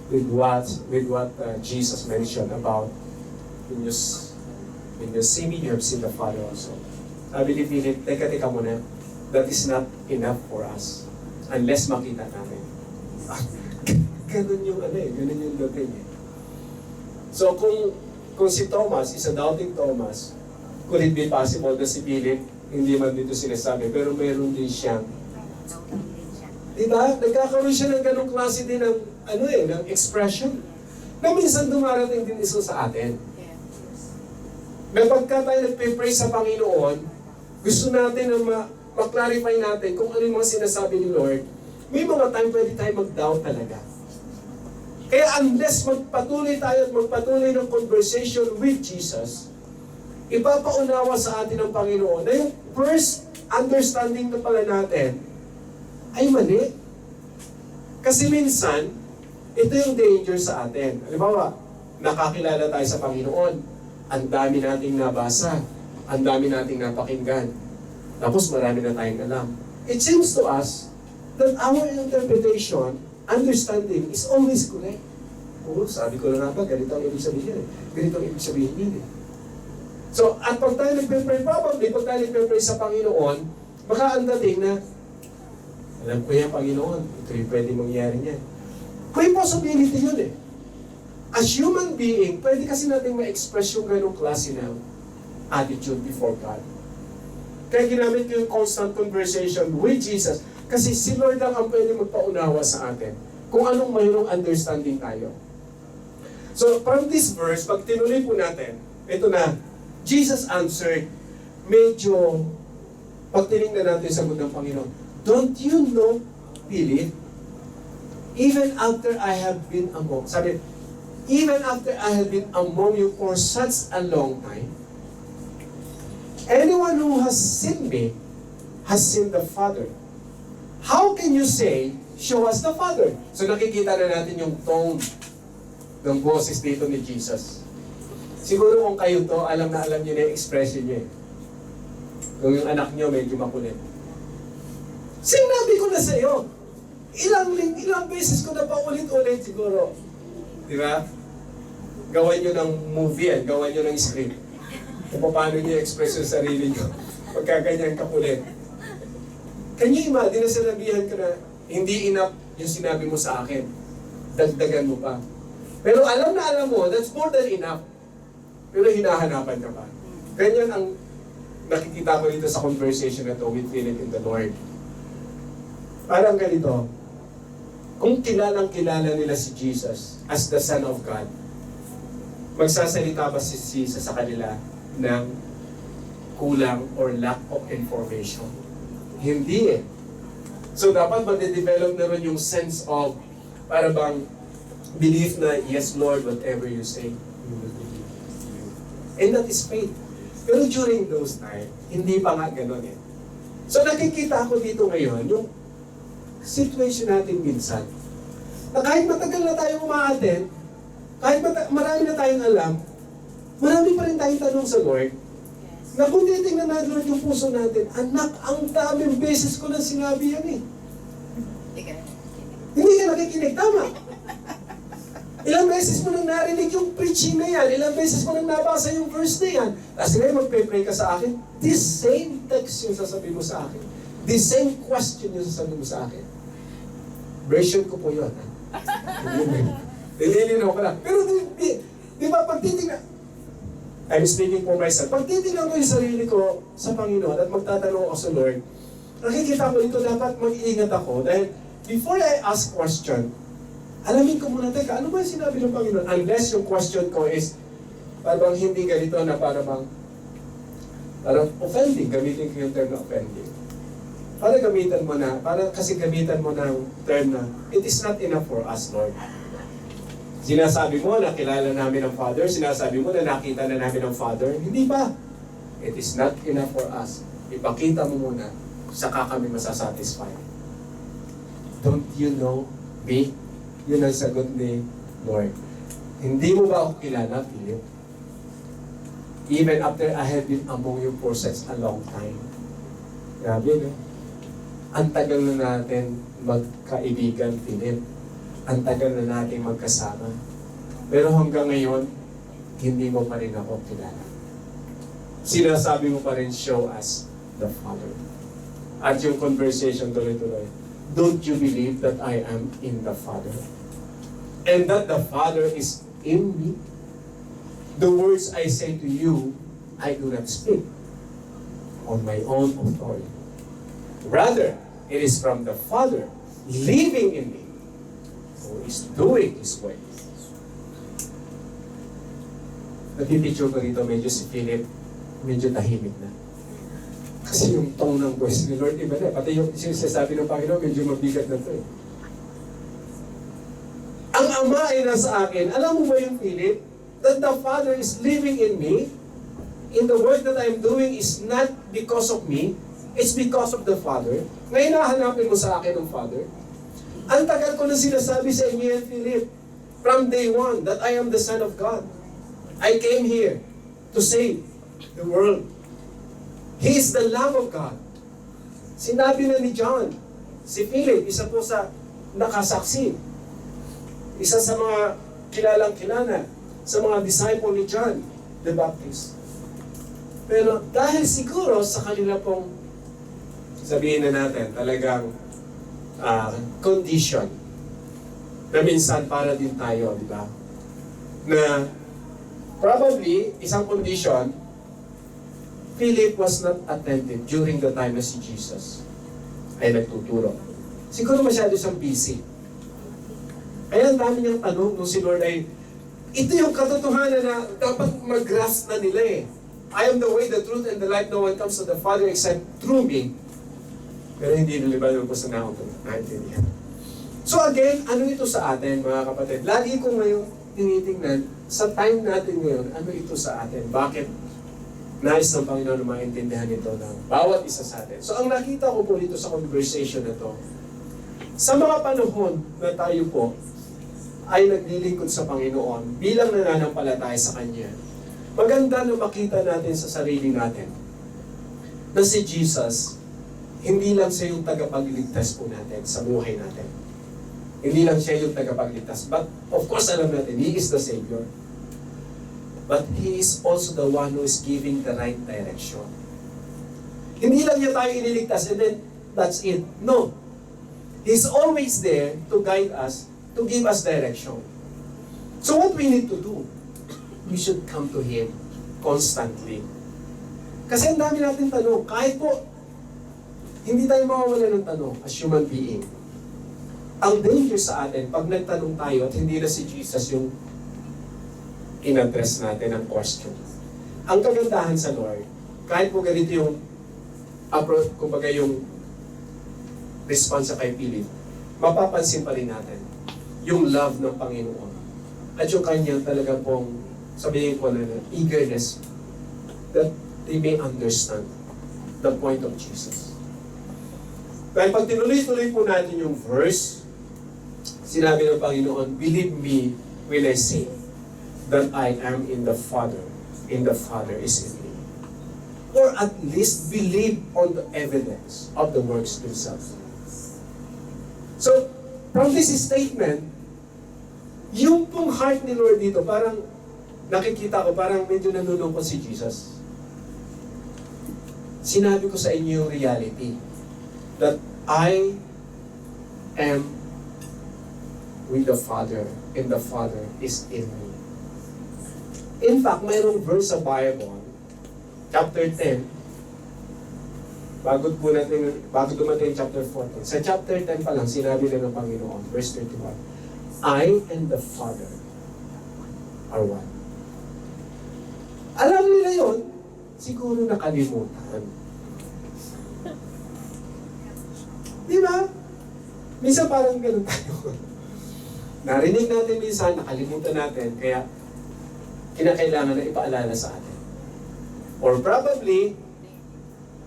with what Jesus mentioned about when you see me, you have seen the Father also. Sabi ni Philip, teka muna, that is not enough for us unless makita namin. Ganun yung ganun yung dating eh. So kung si Thomas is a doubting Thomas, could it be possible na si Philip, hindi man dito sinasabi, pero meron din siyang, diba? Nagkakaroon siya ng ganong klase din ng, ng expression. Na minsan dumarating din iso sa atin. Na pagka tayo nagpe-pray sa Panginoon, gusto natin na ma-clarify natin kung ano yung mga sinasabi ni Lord. May mga time pwede tayo mag-doubt talaga. Kaya unless magpatuloy tayo at magpatuloy ng conversation with Jesus, ipapaunawa sa atin ng Panginoon na yung first understanding na pala natin ay mali. Kasi minsan, ito yung danger sa atin. Halimbawa, nakakilala tayo sa Panginoon, ang dami nating nabasa, ang dami nating napakinggan, tapos marami na tayong alam. It seems to us that our interpretation, understanding, is always correct. Oo, sabi ko na nga ba, ganito ang ibig sabihin eh. Ganito ang ibig sabihin din eh. So, at pag tayo nagpe-pray, probably, pag tayo nagpe-pray sa Panginoon, baka ang dating na, alam ko yan, Panginoon, ito yung pwede mangyari niyan. May possibility yun eh. As human being, pwede kasi natin ma-express yung ganong klase ng attitude before God. Kaya ginamit ko yung constant conversation with Jesus, kasi si Lord lang ang pwede magpaunawa sa atin kung anong mayroong understanding tayo. So, from this verse, pag tinuloy po natin, ito na, Jesus answered, medyo, pag tinignan natin sa sagot ng Panginoon, don't you know, Philip, even after I have been among, sabi, even after I have been among you for such a long time, anyone who has seen me has seen the Father. How can you say, show us the Father? So nakikita na natin yung tone ng boses dito ni Jesus. Siguro kung kayo to, alam na alam niyo na yung expression niya. Kung yung anak niyo medyo makulit. Sinabi ko na sa iyo, ilang beses ko na pa ulit-ulit siguro. Di ba? gawan nyo ng movie yan, gawan nyo ng script. Kung paano nyo express yung sarili nyo. Pagkaganyan kakulit. Can you imagine na sinabihan ka na, hindi enough yung sinabi mo sa akin. Dagdagan mo pa. Pero alam na alam mo, that's more than enough. Pero hinahanapan ka pa. Ganyan ang nakikita ko dito sa conversation na to with Philip in the Lord. Parang ganito, kung kilalang-kilala nila si Jesus as the Son of God, magsasalita ba si Jesus sa kanila ng kulang or lack of information? Hindi eh. So dapat mag-develop na rin yung sense of para bang belief na, yes Lord, whatever you say, we will believe you. And that is faith. Pero during those time, hindi pa nga ganun eh. So nakikita ko dito ngayon, yung situation natin minsan, na kahit matagal na tayo umaattend, kahit marami na tayong alam, marami pa rin tayong tanong sa Lord, na kung titingnan natin Lord yung puso natin, anak, ang daming beses ko nang sinabi yan eh. Hindi ka nakikinig, tama. Ilang beses mo nang narinig yung preaching na yan, ilang beses mo nang nabasa yung verse na yan, tapos ngayon magpe-pray ka sa akin, this same text yung sasabihin mo sa akin, this same question yung sasabihin mo sa akin. Version ko po yun. Nililinaw ko lang. Pero di ba, pag titignan, I'm speaking for myself, pag titignan ko yung sarili ko sa Panginoon at magtatanong ako sa Lord, nakikita ko dito dapat mag-iingat ako dahil before I ask question, alamin ko muna, teka, ano ba yung sinabi ng Panginoon? Unless yung question ko is, parang hindi ganito na parang offending, gamitin ko yung term na offending. Para gamitan mo na, kasi gamitan mo ng term na, it is not enough for us, Lord. Sinasabi mo na kilala namin ang Father, sinasabi mo na nakita na namin ang Father, hindi ba? It is not enough for us. Ipakita mo muna, saka kami masasatisfy. Don't you know me? Yun ang sagot ni Lord. Hindi mo ba ako kilala, Philip? Even after I have been among you for such a long time. Grabe, no? Ang tagal na natin magkaibigan, Philip. Ang tagal na natin magkasama. Pero hanggang ngayon, hindi mo pa rin ako kilala. Sinasabi mo pa rin, show us the Father. At yung conversation tuloy-tuloy, don't you believe that I am in the Father? And that the Father is in me? The words I say to you, I do not speak on my own authority. Rather, it is from the Father living in me, who is doing His way. Napipicture ko dito, medyo si Philip, medyo tahimik na. Kasi yung tone ng voice ni Lord, iba na. Pati yung sinasabi ng Panginoon, medyo mabigat na ito eh. Ang Ama ay nasa akin. Alam mo ba yung Philip? That the Father is living in me. In the work that I'm doing is not because of me. It's because of the Father. Ngayon nahanapin mo sa akin ang Father. Ang tagal ko na sinasabi sa inyo yan, Philip. From day one, that I am the Son of God. I came here to save the world. He is the Lamb of God. Sinabi na ni John, si Philip, isa po sa nakasaksi. Isa sa mga kilalang-kilala sa mga disciple ni John the Baptist. Pero dahil siguro sa kanila pong, sabihin na natin, talagang condition na minsan para din tayo, di ba? Na probably, isang condition, Philip was not attentive during the time na si Jesus ay nagtuturo. Siguro masyado siyang busy. Kaya ang dami niyang tanong nung si Lord ay, ito yung katotohanan na dapat mag-grasp na nila eh. I am the way, the truth, and the life. No one comes to the Father except through me. Pero hindi niliban ko sa naintindihan. So again, ano ito sa atin, mga kapatid? Lagi ko ngayon tinitingnan, sa time natin ngayon, ano ito sa atin? Bakit nais ng Panginoon na maintindihan ito ng bawat isa sa atin? So ang nakita ko po dito sa conversation na to, sa mga panahon na tayo po ay naglilingkod sa Panginoon bilang nananampalataya sa Kanya, maganda na makita natin sa sarili natin na si Jesus, hindi lang siya yung tagapagligtas po natin sa buhay natin. Hindi lang siya yung tagapagligtas. But of course, alam natin, He is the Savior. but He is also the one who is giving the right direction. Hindi lang niya tayo iniligtas and then that's it. No. He's always there to guide us, to give us direction. So what we need to do? We should come to Him constantly. Kasi ang dami natin tanong, kahit po, hindi tayo mawawala ng tanong as human being. Ang danger sa atin, pag nagtanong tayo at hindi na si Jesus yung in-address natin ang question. Ang kagandahan sa Lord, kahit po ganito yung approach, kumbaga yung response sa kay Philip, mapapansin pa rin natin yung love ng Panginoon at yung kanyang talaga pong sabihin ko na eagerness that they may understand the point of Jesus. Kaya pag tinuloy-tuloy po natin yung verse, sinabi ng Panginoon, believe me when I say that I am in the Father, and the Father is in me. Or at least believe on the evidence of the works themselves. So, from this statement, yung pong heart ni Lord dito, parang nakikita ko, parang medyo nanunungkot si Jesus. Sinabi ko sa inyo yung reality that I am with the Father and the Father is in me. In fact, mayroong verse sa Bible, chapter 10, bago dumating chapter 14. Sa chapter 10 pa lang, sinabi na ng Panginoon, verse 31, I and the Father are one. Alam nila yon, siguro nakalimutan. Di ba? Minsan parang ganun tayo. Narinig natin minsan, nakalimutan natin, kaya kinakailangan na ipaalala sa atin. Or probably,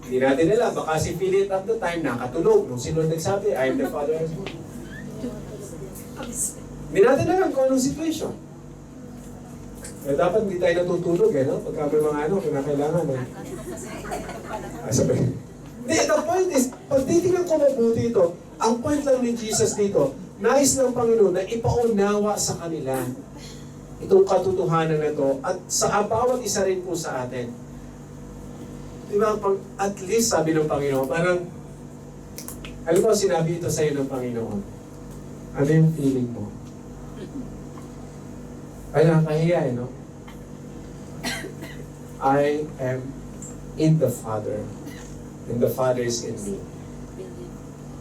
hindi natin alam, baka si Philip at the time nakatulog nung sino nagsabi, I am the Father. Hindi natin alam kung anong situation. Kaya dapat hindi tayo natutulog no? Pagka may mga kinakailangan sabi. Hindi, the point is, pag titignan ko mabuti ito, ang point lang ni Jesus dito, nais ng Panginoon na ipaunawa sa kanila itong katotohanan na ito at sa bawat isa rin po sa atin. Diba, at least sabi ng Panginoon, parang, alam mo, sinabi ito sa iyo ng Panginoon. Ano yung feeling mo? Ay, nakakahiya no? I am in the Father, and the Father is in me.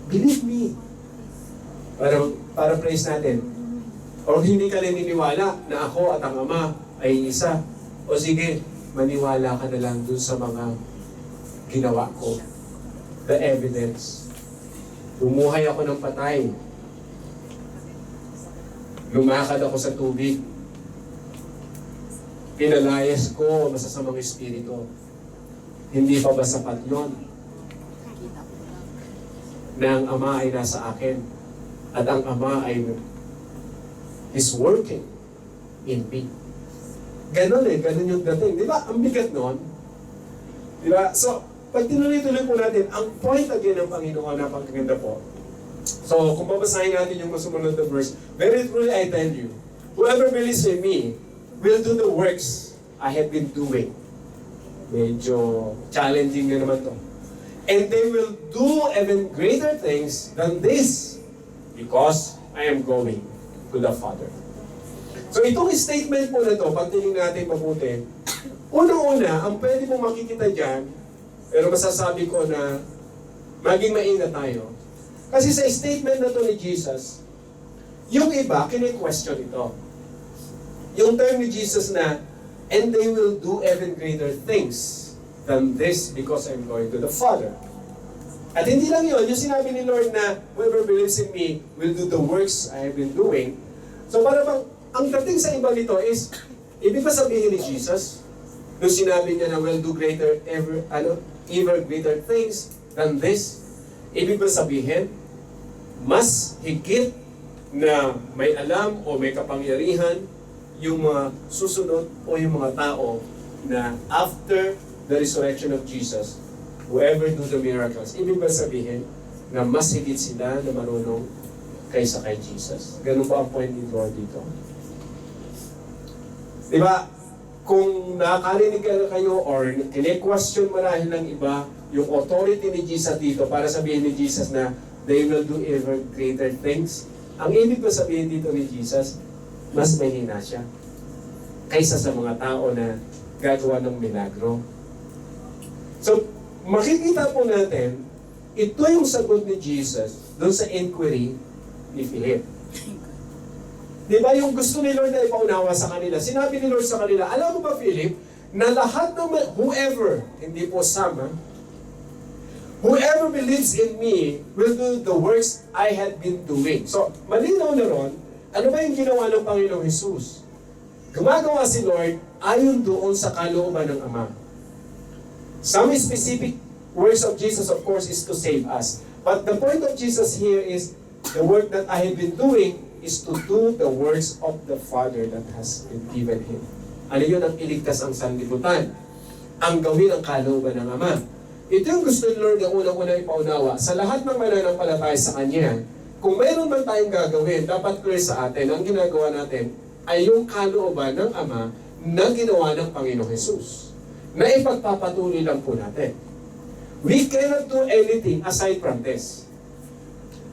Believe me. Para praise natin. O hindi ka naniniwala na ako at ang Ama ay isa. O sige, maniwala ka na lang dun sa mga ginawa ko. The evidence. Bumuhay ako ng patay. Lumakad ako sa tubig. Pinalayas ko masasamang espiritu. Hindi pa ba sapat yun? Na ang Ama ay nasa akin. At ang Ama ay is working in me. Ganon ganon yung dating. Di ba? Ang bigat nun. Di ba? So, pag tinuloy-tuloy po natin, ang point again ng Panginoon na pagkaganda po. So, kung babasahin natin yung masumunod na verse, very truly I tell you, whoever believes in me will do the works I have been doing. Medyo challenging na naman to. And they will do even greater things than this because I am going to the Father. So itong statement po na to, pag tingin natin mabuti, unang-una, ang pwede mong makikita dyan, pero masasabi ko na maging maingat tayo. Kasi sa statement na to ni Jesus, yung iba, kine-question ito. Yung term ni Jesus na, and they will do even greater things than this because I'm going to the Father. At hindi lang yun, yung sinabi ni Lord na, whoever believes in me will do the works I have been doing. So para bang, ang dating sa iba nito is, ibig ba sabihin ni Jesus, nung sinabi niya na will do even greater things than this, ibig ba sabihin, mas higit na may alam o may kapangyarihan yung mga susunod o yung mga tao na after the resurrection of Jesus, whoever do the miracles, ibig ba sabihin na mas higit sila na marunong kaysa kay Jesus? Ganun ba ang point ni Lord dito? Diba? kung nakakarinig kayo or kine-question marahil ng iba yung authority ni Jesus dito para sabihin ni Jesus na they will do ever greater things. Ang ibig ko sabihin dito ni Jesus, mas mahina siya kaysa sa mga tao na gagawa ng milagro. So, makikita po natin, ito yung sagot ni Jesus doon sa inquiry ni Philip. Di ba yung gusto ni Lord na ipaunawa sa kanila? Sinabi ni Lord sa kanila, alam mo ba Philip, na lahat ng whoever, hindi po sama, whoever believes in me will do the works I had been doing. So, malinaw na ron, ano ba yung ginawa ng Panginoong Jesus? Gumagawa si Lord ayon doon sa kalooban ng Ama. Some specific works of Jesus, of course, is to save us. But the point of Jesus here is, the work that I have been doing is to do the works of the Father that has been given Him. Ano yun ang iligtas ang sanlibutan? Ang gawin ang kalooban ng Ama. Ito yung gusto ni Lord na unang-unang ipaunawa. Sa lahat ng mananampalataya sa Kanya, kung mayroon man tayong gagawin, dapat clear sa atin, ang ginagawa natin ay yung kalooban ng Ama na ginawa ng Panginoong Jesus. Na ipagpapatuloy lang po natin. We cannot do anything aside from this.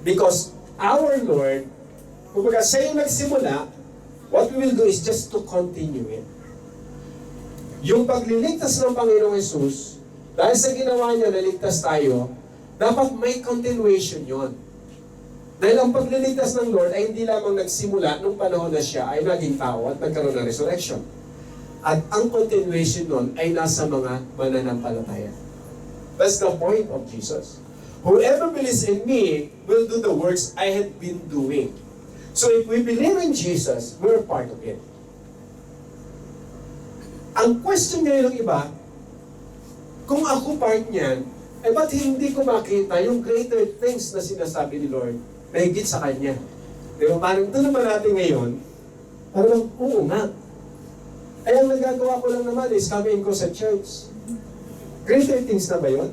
Because our Lord, kumbaga siya yung nagsimula, what we will do is just to continue it. Yung pagliligtas ng Panginoong Jesus, dahil sa ginawa niya, naligtas tayo, dapat may continuation yon. Dahil ang pagliligtas ng Lord ay hindi lamang nagsimula nung panahon na siya ay naging tao at nagkaroon ng resurrection. At ang continuation nun ay nasa mga mananampalataya. That's the point of Jesus. Whoever believes in me will do the works I had been doing. So if we believe in Jesus, we're part of it. Ang question ngayon ng iba, kung ako part niyan, eh ba't hindi ko makita yung greater things na sinasabi ni Lord na higit sa Kanya? Di ba? Parang doon naman natin ngayon, parang oo nga. Ay ang nagagawa ko lang naman is coming ko sa church. Greater things na ba yun?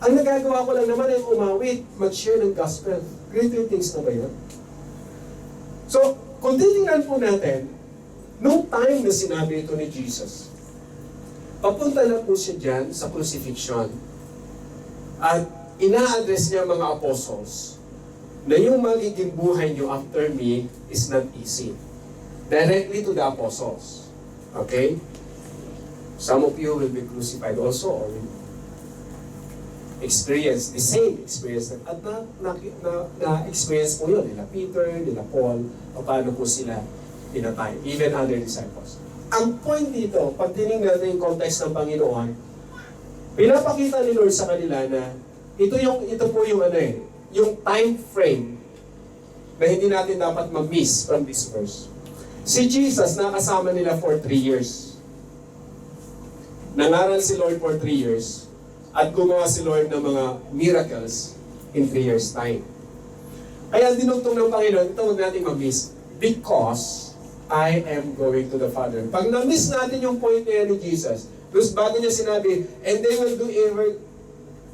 Ang nagagawa ko lang naman ay umawit, mag-share ng gospel. Greater things na ba yun? So, kung titingnan po natin, nung time na sinabi ito ni Jesus, papunta na po siya dyan sa crucifixion. At ina-address niya mga apostles na yung magiging buhay niyo after me is not easy. Directly to the apostles. Okay? Some of you will be crucified also or will experience the same experience at na-experience po yun nila Peter, nila Paul, paano po sila pinatay, even other disciples. Ang point dito, pag tinignan natin yung context ng Panginoon, pinapakita ni Lord sa kanila na ito po yung yung time frame na hindi natin dapat mag-miss from this verse. Si Jesus nakasama nila for 3 years. Nangaral si Lord for 3 years. At gumawa si Lord ng mga miracles in 3 years' time. Kaya dinugtong ng Panginoon, ito huwag natin mag-miss. Because I am going to the Father. Pag na-miss natin yung point na yan ni Jesus, tapos bago niya sinabi, and they will do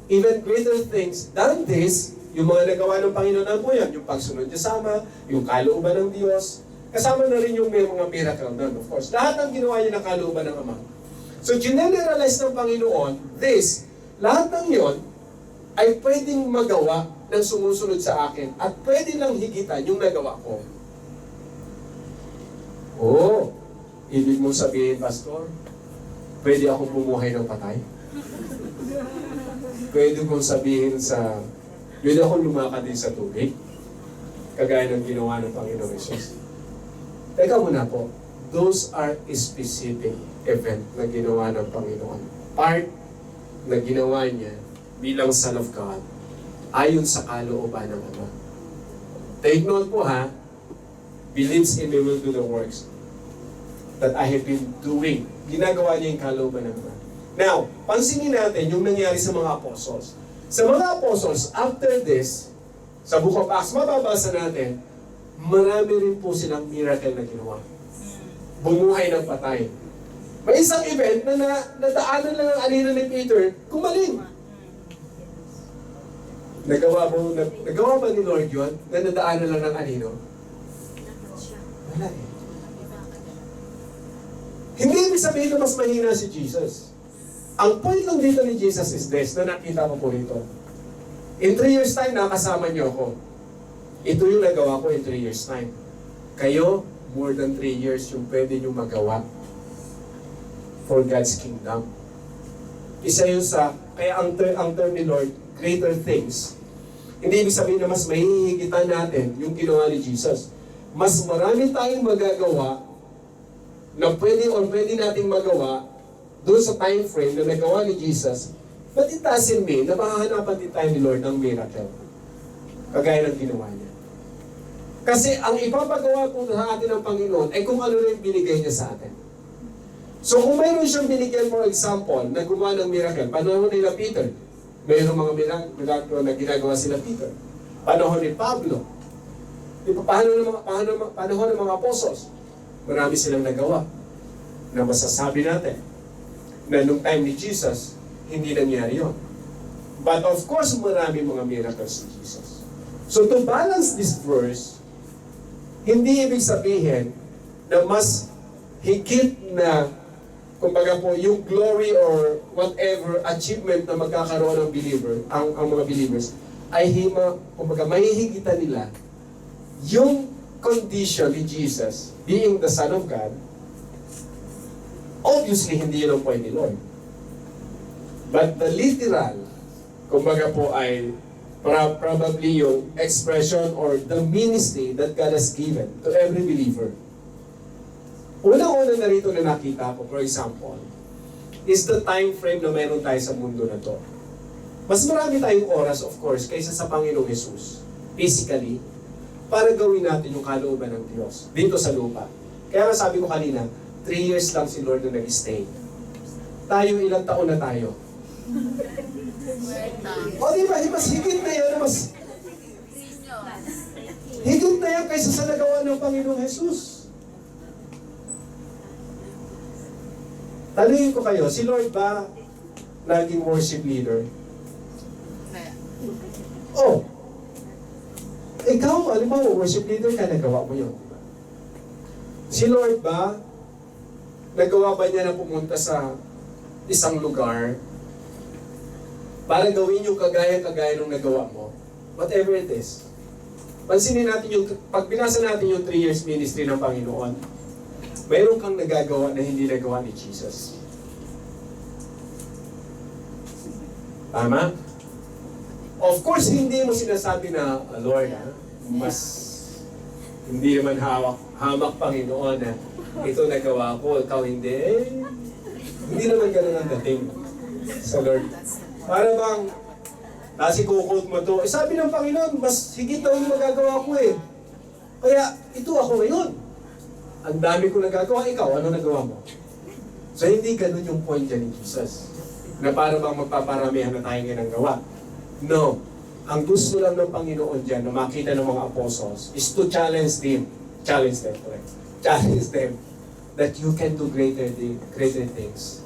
even greater things than this, yung mga nagawa ng Panginoon na po yan, yung pagsunod niya sama, yung kalooban ng Diyos, kasama na rin yung may mga miracle na, of course. Lahat ng ginawa niya ng kalooban ng Ama. So, generalize ng Panginoon, lahat ng yon ay pwedeng magawa ng sumusunod sa akin at pwede lang higitan yung nagawa ko. Oh, ibig mong sabihin, Pastor, pwede akong bumuhay ng patay? Pwede kong sabihin pwede akong lumakad din sa tubig? Kagaya ng ginawa ng Panginoong Jesus. Teka muna po, those are specific event na ginawa ng Panginoon. Part na ginawa niya bilang Son of God ayon sa kalooban ng Ama. Take note po ha, believes in me will do the works that I have been doing. Ginagawa niya yung kalooban ng Ama. Now, pansinin natin yung nangyari sa mga apostles. Sa mga apostles, after this, sa Book of Acts, mababasa natin, marami rin po silang miracle na ginawa. Bumuhay ng patay. May isang event na nadaanan lang ang anino ni Peter, gumaling. Nagawa ba ni Lord yun? Na nadaanan lang ng anino? Wala eh. Hindi sabihin na mas mahina si Jesus. Ang point lang dito ni Jesus is this, na nakita ko po rito. In 3 years time, nakasama niyo ako. Ito yung nagawa ko in 3 years time. Kayo, more than 3 years yung pwede nyo magawa for God's kingdom. Isa yun sa, kaya ang term ni Lord, greater things. Hindi ibig sabihin na mas mahihigitan natin yung ginawa ni Jesus. Mas marami tayong magagawa na pwede nating magawa doon sa time frame na nagawa ni Jesus. But it doesn't mean na makahanapan din tayo ni Lord ng miracle. Kagaya ng ginawa niya. Kasi ang ipapagawa po sa atin ng Panginoon ay kung ano na yung binigay niya sa atin. So kung mayroon siyang binigyan, for example, na gumawa ng miracle, panahon nila Peter, mayroong mga miracle na ginagawa sila Peter. Panahon ni Pablo. Panahon ng mga apostles. Marami silang nagawa na masasabi natin na nung time ni Jesus, hindi nangyari yun. But of course, marami mga miracles ni Jesus. So to balance this verse, hindi ibig sabihin na mas higit na, kumbaga po, yung glory or whatever achievement na magkakaroon ng believer, ang mga believers, ay kumbaga, mahihigitan nila yung condition ni Jesus, being the Son of God. Obviously, hindi yun ang point ni Lord. But the literal, kumbaga po ay probably yung expression or the ministry that God has given to every believer. Unang-una na rito na nakita ko, for example, is the time frame na meron tayo sa mundo na to. Mas marami tayong oras, of course, kaysa sa Panginoong Jesus, physically, para gawin natin yung kalooban ng Diyos dito sa lupa. Kaya nga sabi ko kanina, 3 years lang si Lord na nag-stay. Tayo, ilang taon na tayo? O diba, mas higit na yan, mas higit na yan kaysa sa nagawa ng Panginoong Jesus. Tanungin ko kayo, si Lord ba naging worship leader? Oh, ikaw, alam mo, worship leader ka, nagawa mo yun. Si Lord ba, nagawa ba niya na pumunta sa isang lugar para gawin yung kagaya-kagaya nung nagawa mo? Whatever it is. Pansinin natin yung, pag binasa natin yung 3 years ministry ng Panginoon, mayroon kang nagagawa na hindi nagawa ni Jesus. Tama? Of course, hindi mo sinasabi na, Lord, mas hindi naman hamak Panginoon na ito nagawa ko, ikaw hindi. Hindi naman ganun ang dating sa Lord. Para bang, kasi kukot mo to, sabi ng Panginoon, mas higit daw yung magagawa ko eh. Kaya, ito ako ngayon. Ang dami ko nagagawa, ikaw, ano nagawa mo? So, hindi ganun yung point dyan ni Jesus. Na para bang magpaparamihan na tayo ngayon ng gawa. No. Ang gusto lang ng Panginoon dyan na makita ng mga apostles is to challenge them. Challenge them that you can do greater things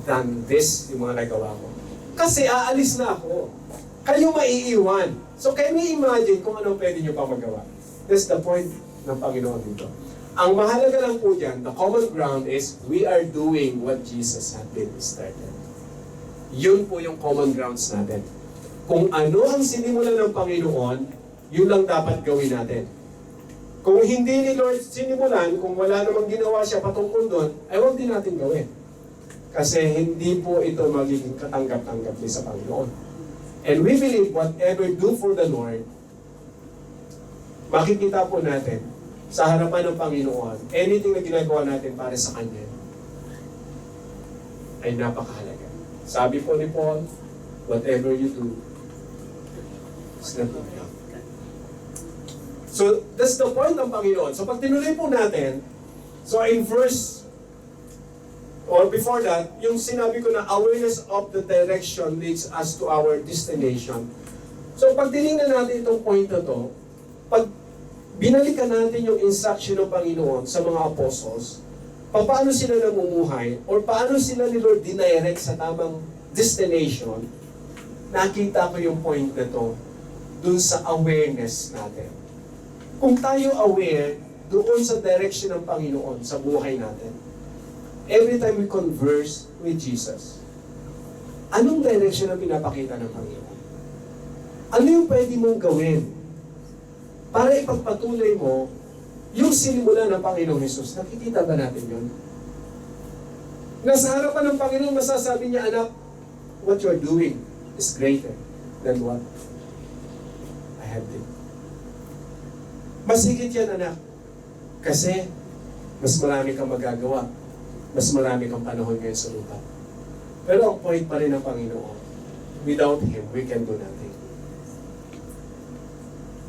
than this, yung mga nagawa ko. Kasi aalis na ako. Kayo maiiwan. So can we imagine kung anong pwede nyo pa magawa? That's the point ng Panginoon dito. Ang mahalaga lang po dyan, the common ground is we are doing what Jesus had been started. Yun po yung common grounds natin. Kung ano ang sinimulan ng Panginoon, yun lang dapat gawin natin. Kung hindi ni Lord sinimulan, kung wala namang ginawa siya patungkol doon, ay huwag din natin gawin. Kasi hindi po ito magiging katanggap-tanggap din sa Panginoon. And we believe whatever do for the Lord, makikita po natin sa harapan ng Panginoon, anything na ginagawa natin para sa Kanya ay napakahalaga. Sabi po ni Paul, whatever you do, it's not enough. So, that's the point ng Panginoon. So, pag tinuloy po natin, so in verse, or before that, yung sinabi ko na awareness of the direction leads us to our destination. So, pag tinignan natin itong point na to, pag binalikan natin yung instruction ng Panginoon sa mga apostles, paano sila namumuhay, or paano sila ni Lord dinirect sa tamang destination, nakita ko yung point na to dun sa awareness natin. Kung tayo aware doon sa direction ng Panginoon sa buhay natin, every time we converse with Jesus, anong direction ang pinapakita ng Panginoon? Ano yung pwede mong gawin para ipagpatuloy mo yung sinimulan ng Panginoong Jesus? Nakikita ba natin yun? Nasa harapan ng Panginoon, masasabi niya, anak, what you're doing is greater than what I have done. Mas higit yan, anak. Kasi, mas marami kang magagawa. Mas marami kang panahon ngayon sa lupa. Pero ang point pa rin ng Panginoon, without Him, we can do nothing.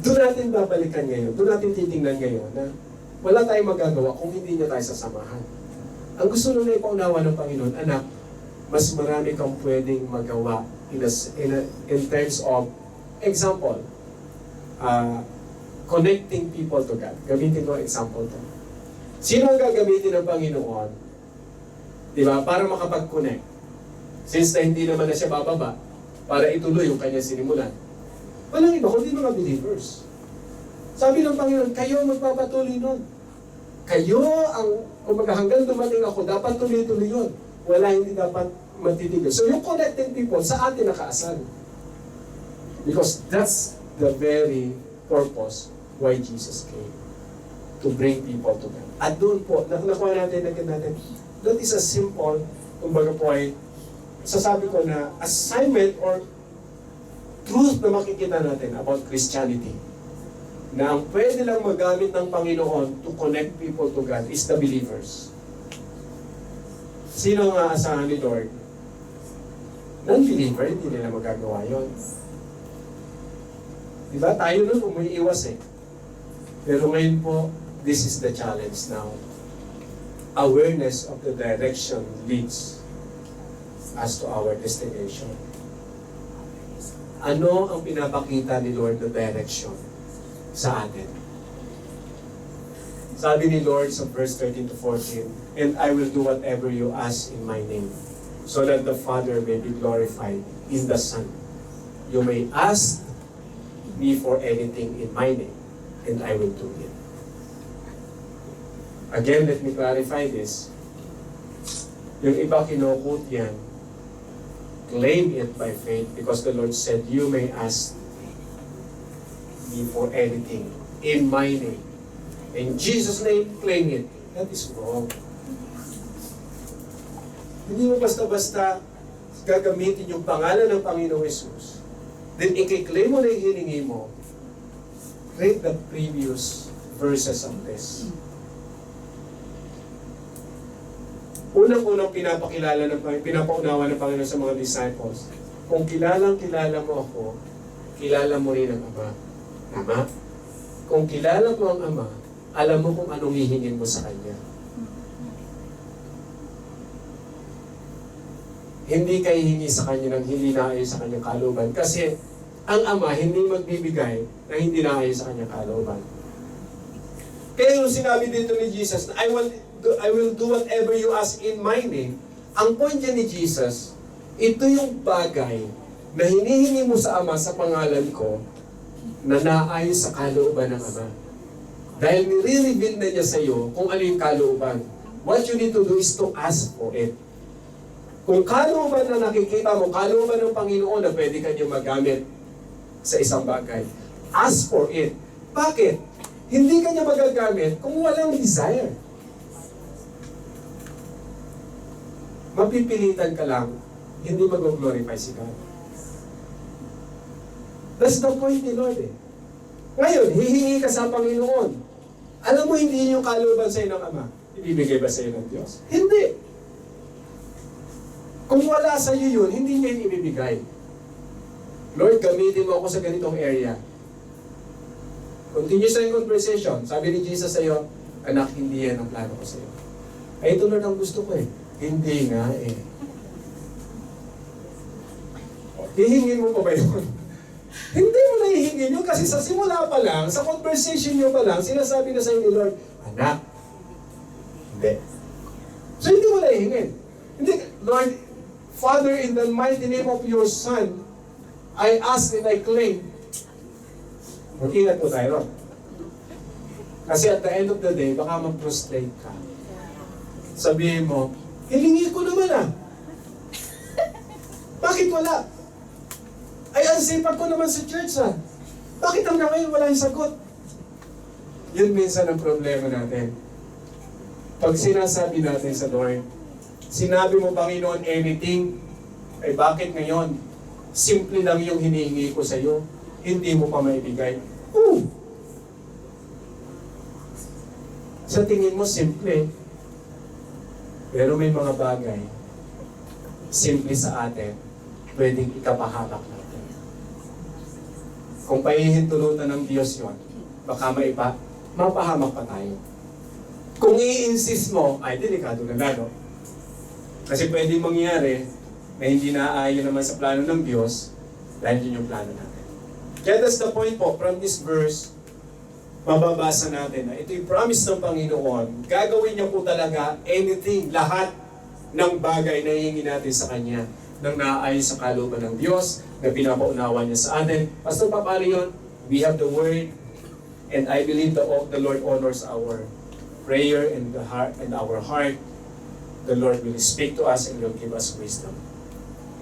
Doon natin babalikan ngayon, doon natin titingnan ngayon na wala tayong magagawa kung hindi niya tayo sasamahan. Ang gusto nung ipaunawa ng Panginoon, anak, mas marami kang pwedeng magawa in terms of, example, connecting people to God. Gamitin ko ang example to. Sino ang gagamitin ng Panginoon? Di ba? Para makapag-connect. Since na hindi naman na siya bababa, para ituloy yung kanyang sinimulan. Walang iba, kundi mga believers. Sabi ng Panginoon, kayo magpapatuloy nun. Kayo ang, kumbaga hanggang dumating ako, dapat tuloy-tuloy yun. Wala, hindi dapat matitigil. So yung connecting people, sa atin nakaasal. Because that's the very purpose why Jesus came. To bring people to God. At doon po, nakuha natin, that is a simple, kumbaga po ay, sasabi ko na assignment or truth na makikita natin about Christianity. Na ang pwede lang magamit ng Panginoon to connect people to God is the believers. Sino ang aasahan ni Lord? Non-believer, hindi nila magagawa yun. Diba? Tayo nun umiiwas eh. Pero ngayon po, this is the challenge now. Awareness of the direction leads us to our destination. Ano ang pinapakita ni Lord na direction sa atin? Sabi ni Lord sa verse 13 to 14, and I will do whatever you ask in my name, so that the Father may be glorified in the Son. You may ask me for anything in my name, and I will do it. Again, let me clarify this. Yung iba kinukut yan, claim it by faith because the Lord said, you may ask me for anything in my name. In Jesus' name, claim it. That is wrong. Hindi mo basta-basta gagamitin yung pangalan ng Panginoong Jesus. Then i-claim mo na yung hiningi mo. Read the previous verses of this. Unang-unang pinapaunawa ng Panginoon sa mga disciples, kung kilala mo ako, kilala mo rin ang Ama. Tama? Kung kilala mo ang Ama, alam mo kung anong hihingin mo sa Kanya. Hindi ka hihingi sa Kanya ng hindi naayon sa Kanyang kalooban. Kasi ang Ama hindi magbibigay na hindi naayon sa Kanyang kalooban. Kaya yung sinabi dito ni Jesus, I will do whatever you ask in my name. Ang point niya ni Jesus, ito yung bagay na hinihingi mo sa Ama sa pangalan ko na naayon sa kalooban ng Ama. Dahil nire-reveal na niya sa iyo kung ano yung kalooban. What you need to do is to ask for it. Kung kalooban na nakikita mo, kalooban ng Panginoon na pwede kanya magamit sa isang bagay, ask for it. Bakit? Hindi kanya magagamit kung walang desire. Mapipilitan ka lang, hindi mag-glorify si God. That's the point ni Lord eh. Ngayon, hihingi ka sa Panginoon. Alam mo, hindi yung kalooban sa'yo ng Ama. Ibibigay ba sa'yo ng Diyos? Hindi. Kung wala sa'yo yun, hindi niya yung ibibigay. Lord, gamitin mo ako sa ganitong area. Continue sa yung conversation. Sabi ni Jesus sa'yo, anak, hindi yan ang plano ko sa'yo. Ay, ito Lord ang gusto ko eh. Hindi nga eh. Hihingin mo pa ba yun? Hindi mo na hihingin yun kasi sa simula pa lang, sa conversation nyo pa lang, sinasabi na sa'yo ni Lord, anak, hindi. So hindi mo na hihingin. Hindi, Lord, Father, in the mighty name of your Son, I ask and I claim. Mag-ingat po tayo. Kasi at the end of the day, baka mag-prostrate ka. Sabihin mo, hilingi ko naman ah. Bakit wala? Ay, ang sipag ko naman sa church ah. Bakit hanggang ngayon wala yung sagot? Yun minsan ang problema natin. Pag sinasabi natin sa Lord, sinabi mo, Panginoon, anything, ay bakit ngayon? Simple lang yung hinihingi ko sa iyo, hindi mo pa maibigay. Sa tingin mo, simple. Pero may mga bagay, simple sa atin, pwedeng ikapahamak natin. Kung pahihintulutan ng Diyos yun, baka mapahamak pa tayo. Kung i-insist mo, ay delikado na lalo. Kasi pwedeng mangyari na hindi naaayon naman sa plano ng Diyos dahil yun yung plano natin. Kaya that's the point po, from this verse, mababasa natin na ito yung promise ng Panginoon. Gagawin niya po talaga anything, lahat ng bagay na hihingi natin sa Kanya nang naaayon sa kalooban ng Diyos na pinapaunawa niya sa atin. Pastor Papari yun, we have the Word, and I believe the Lord honors our prayer and the heart and our heart. The Lord will speak to us and will give us wisdom.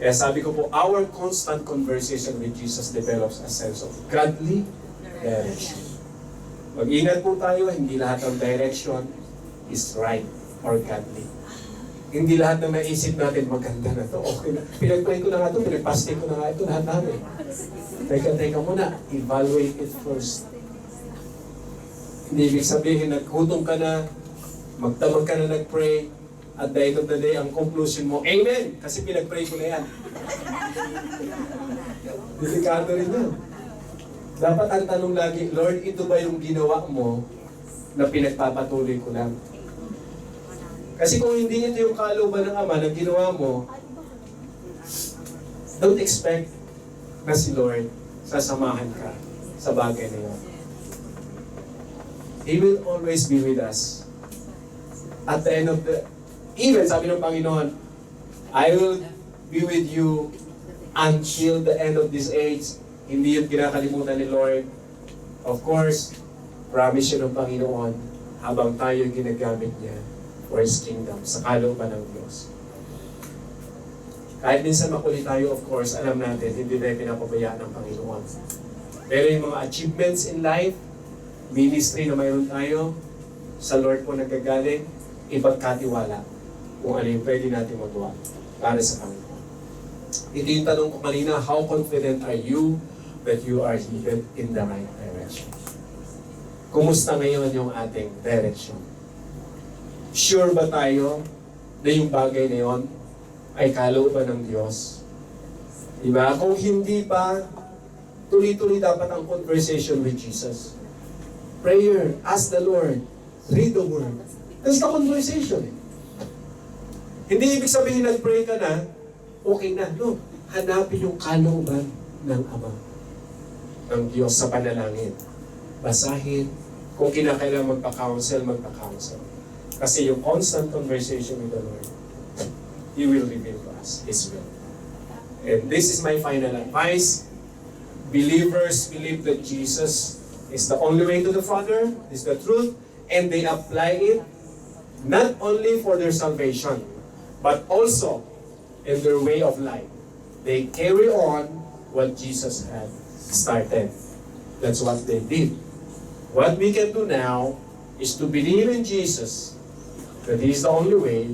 Kaya sabi ko po, our constant conversation with Jesus develops a sense of godly direction. Mag-ingat po tayo, hindi lahat ng direction is right or godly. Hindi lahat ng naisip natin, maganda na to, okay na. Pinag-pray ko na nga ito, pinag-fasting ko na nga ito, lahat namin. Teka muna, evaluate it first. Hindi ibig sabihin, naghutom ka na, magdamag ka na nag-pray, at the end of the day, ang conclusion mo, Amen! Kasi pinag-pray ko na yan. Delikado rin yan. Dapat ang tanong lagi, Lord, ito ba yung ginawa mo na pinagpapatuloy ko lang? Kasi kung hindi ito yung kalooban ng Ama na ginawa mo, don't expect na si Lord sasamahan ka sa bagay na yun. He will always be with us. At the end of the, even sabi ng Panginoon, I will be with you until the end of this age. Hindi yung kinakalimutan ni Lord. Of course, promise yun ng Panginoon habang tayo ginagamit niya for His kingdom, sa kalooban ng Diyos. Kahit minsan makulit tayo, of course, alam natin, hindi tayo pinapabayaan ng Panginoon. Pero yung mga achievements in life, ministry na mayroon tayo, sa Lord po nagagaling, ipagkatiwala kung ano yung pwede natin magawa para sa Panginoon. Ito yung tanong ko kanina, how confident are you that you are headed in the right direction? Kumusta ngayon yung ating direction? Sure ba tayo na yung bagay na yun ay kalooban ng Diyos? Diba? Kung hindi pa, tuloy-tuloy dapat ang conversation with Jesus. Prayer, ask the Lord, read the Word. That's the conversation. Hindi ibig sabihin nag-pray ka na, okay na. No, hanapin yung kalooban ng Ama, ng Diyos sa panalangin. Basahin. Kung kinakailangan magpa-counsel, magpa-counsel. Kasi yung constant conversation with the Lord, He will reveal to us His will. And this is my final advice. Believers believe that Jesus is the only way to the Father, is the truth, and they apply it not only for their salvation, but also in their way of life. They carry on what Jesus had started. That's what they did. What we can do now is to believe in Jesus, that He is the only way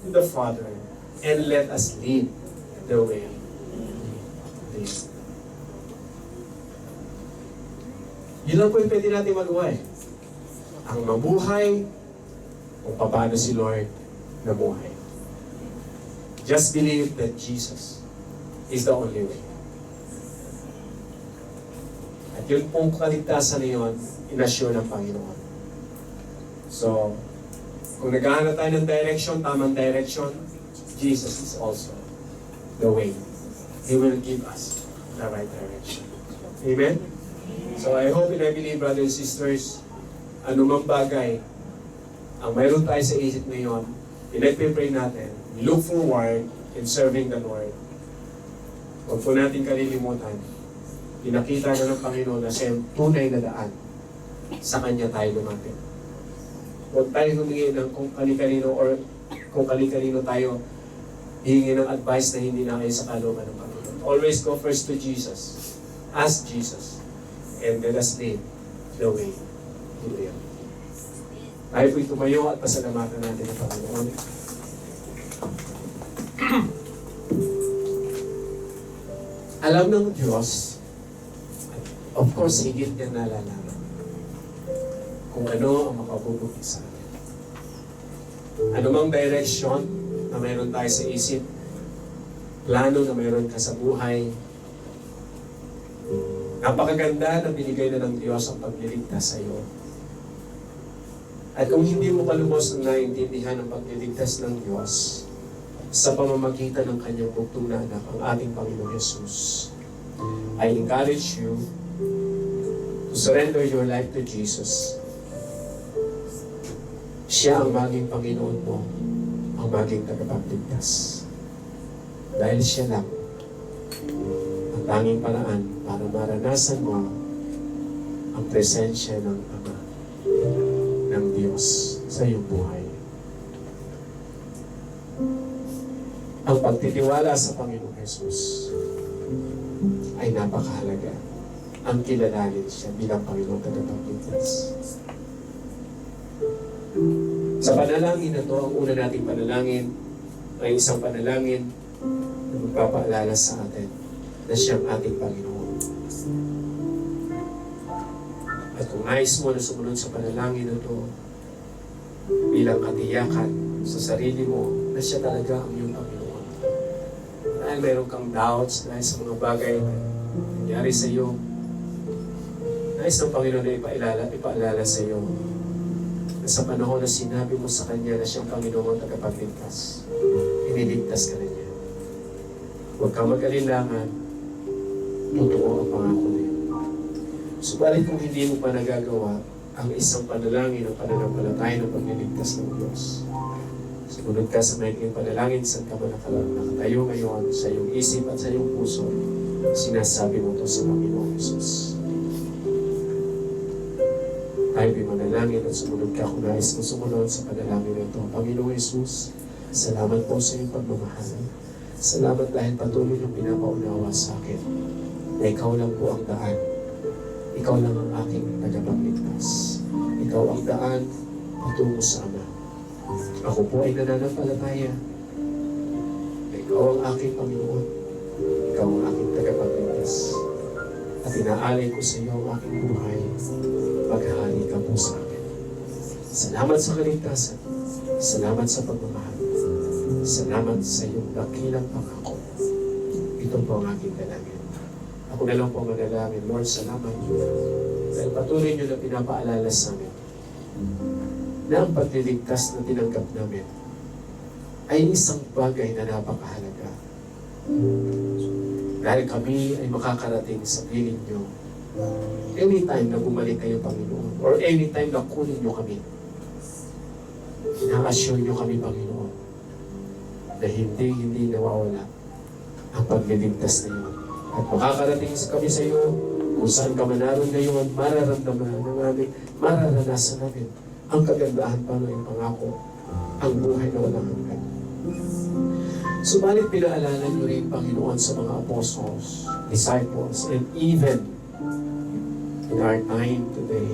to the Father, and let us lead the way He leads. Yun lang po yung pwede natin magawa eh. Ang mabuhay, kung paano si Lord nabuhay. Just believe that Jesus is the only way. At yun pong kaligtasan na yun, inassure ng Panginoon. So, kung naghahanap tayo ng direction, tamang direction, Jesus is also the way. He will give us the right direction. Amen? So I hope and I believe, brothers and sisters, anumang bagay ang mayroon tayo sa isip ngayon, pinag-pray natin, look forward in serving the Lord. Huwag po natin kalilimutan, pinakita na ng Panginoon na siya yung tunay na daan. Sa Kanya tayo lumapit. Huwag tayo humingi ng kung kani-kanino or kung kali-kalino tayo hihingi ng advice na hindi na kayo sa kalooban ng Panginoon. Always go first to Jesus. Ask Jesus. And let us lead the way to Him. Tayo po'y tumayo at pasalamatan natin ang Panginoon. Alam ng Diyos, of course, higit niya nalalaman kung ano ang makabubuti sa atin. Anumang direction na mayroon tayo sa isip, plano na mayroon ka sa buhay, napakaganda na binigay na ng Diyos ang pagliligtas sa iyo. At kung hindi mo kalubos na naiintindihan ang pagliligtas ng Diyos sa pamamagitan ng kanyang buktong na anak, ang ating Panginoon Jesus, I encourage you to surrender your life to Jesus. Siya ang maging Panginoon mo, ang maging tagapagligtas. Dahil siya lang ang tanging paraan para maranasan mo ang presensya ng Ama, ng Diyos sa iyong buhay. Ang pagtitiwala sa Panginoong Jesus ay napakahalaga. Ang kilalanin siya bilang Panginoong tagapagligtas. Sa panalangin na to, ang una nating panalangin ay isang panalangin na magpapaalala sa atin na siyang ating Panginoon. At kung nais mo na sumunod sa panalangin na to, bilang katiyakan sa sarili mo na siya talaga ang iyong Panginoon. Dahil mayroon kang doubts dahil sa mga bagay na nangyari sa iyo, nais ng Panginoon na ipaalala sa iyo na sa panahon na sinabi mo sa Kanya na siyang Panginoon tagapagligtas, iniligtas ka na niya. Huwag kang mag-alinlangan, totoo ang pangako na yun. Subalit kung hindi mo pa nagagawa ang isang panalangin o pananampalataya ng pagliligtas ng Diyos, sumunod ka sa maikling panalangin sa nakatayo ngayon sa iyong isip at sa iyong puso, sinasabi mo to sa Panginoong Jesus. Tayo ay manalangin at sumunod ka kung nais mo sumunod sa panalangin ito. Panginoong Jesus, salamat po sa iyong pagmamahal. Salamat dahil patuloy niyong pinapaunawa sa akin na ikaw lang po ang daan. Ikaw lang ang aking tagapagligtas. Ikaw ang daan patungo sa Ama. Ako po ay nananampalataya na ikaw ang aking Panginoon. Ikaw ang aking tagapagligtas. At inaalay ko sa iyo ang aking buhay. Maghahari ka po sa akin. Salamat sa kaligtasan. Salamat sa pagmamahal. Salamat sa iyong dakilang pangako. Ito po ang aking dalangin. Ako na lang po manalangin. Lord, salamat dahil patuloy niyo na pinapaalala sa amin na ang pagliligtas na tinanggap namin ay isang bagay na napakahalaga. Dahil kami ay makakarating sa piling niyo anytime na bumalik kayo, Panginoon, or anytime na kunin niyo kami. Ina-assure niyo kami, Panginoon, na hindi nawawala ang pagliligtas na iyon. At makakarating kami sa iyo kung saan ka man naroon ngayon, mararamdaman namin, mararanasan namin ang kagandahan pa ng pangako, ang buhay na walang hanggan. Subalit pinaalala niyo rin, Panginoon, sa mga apostles, disciples, and even in our time today,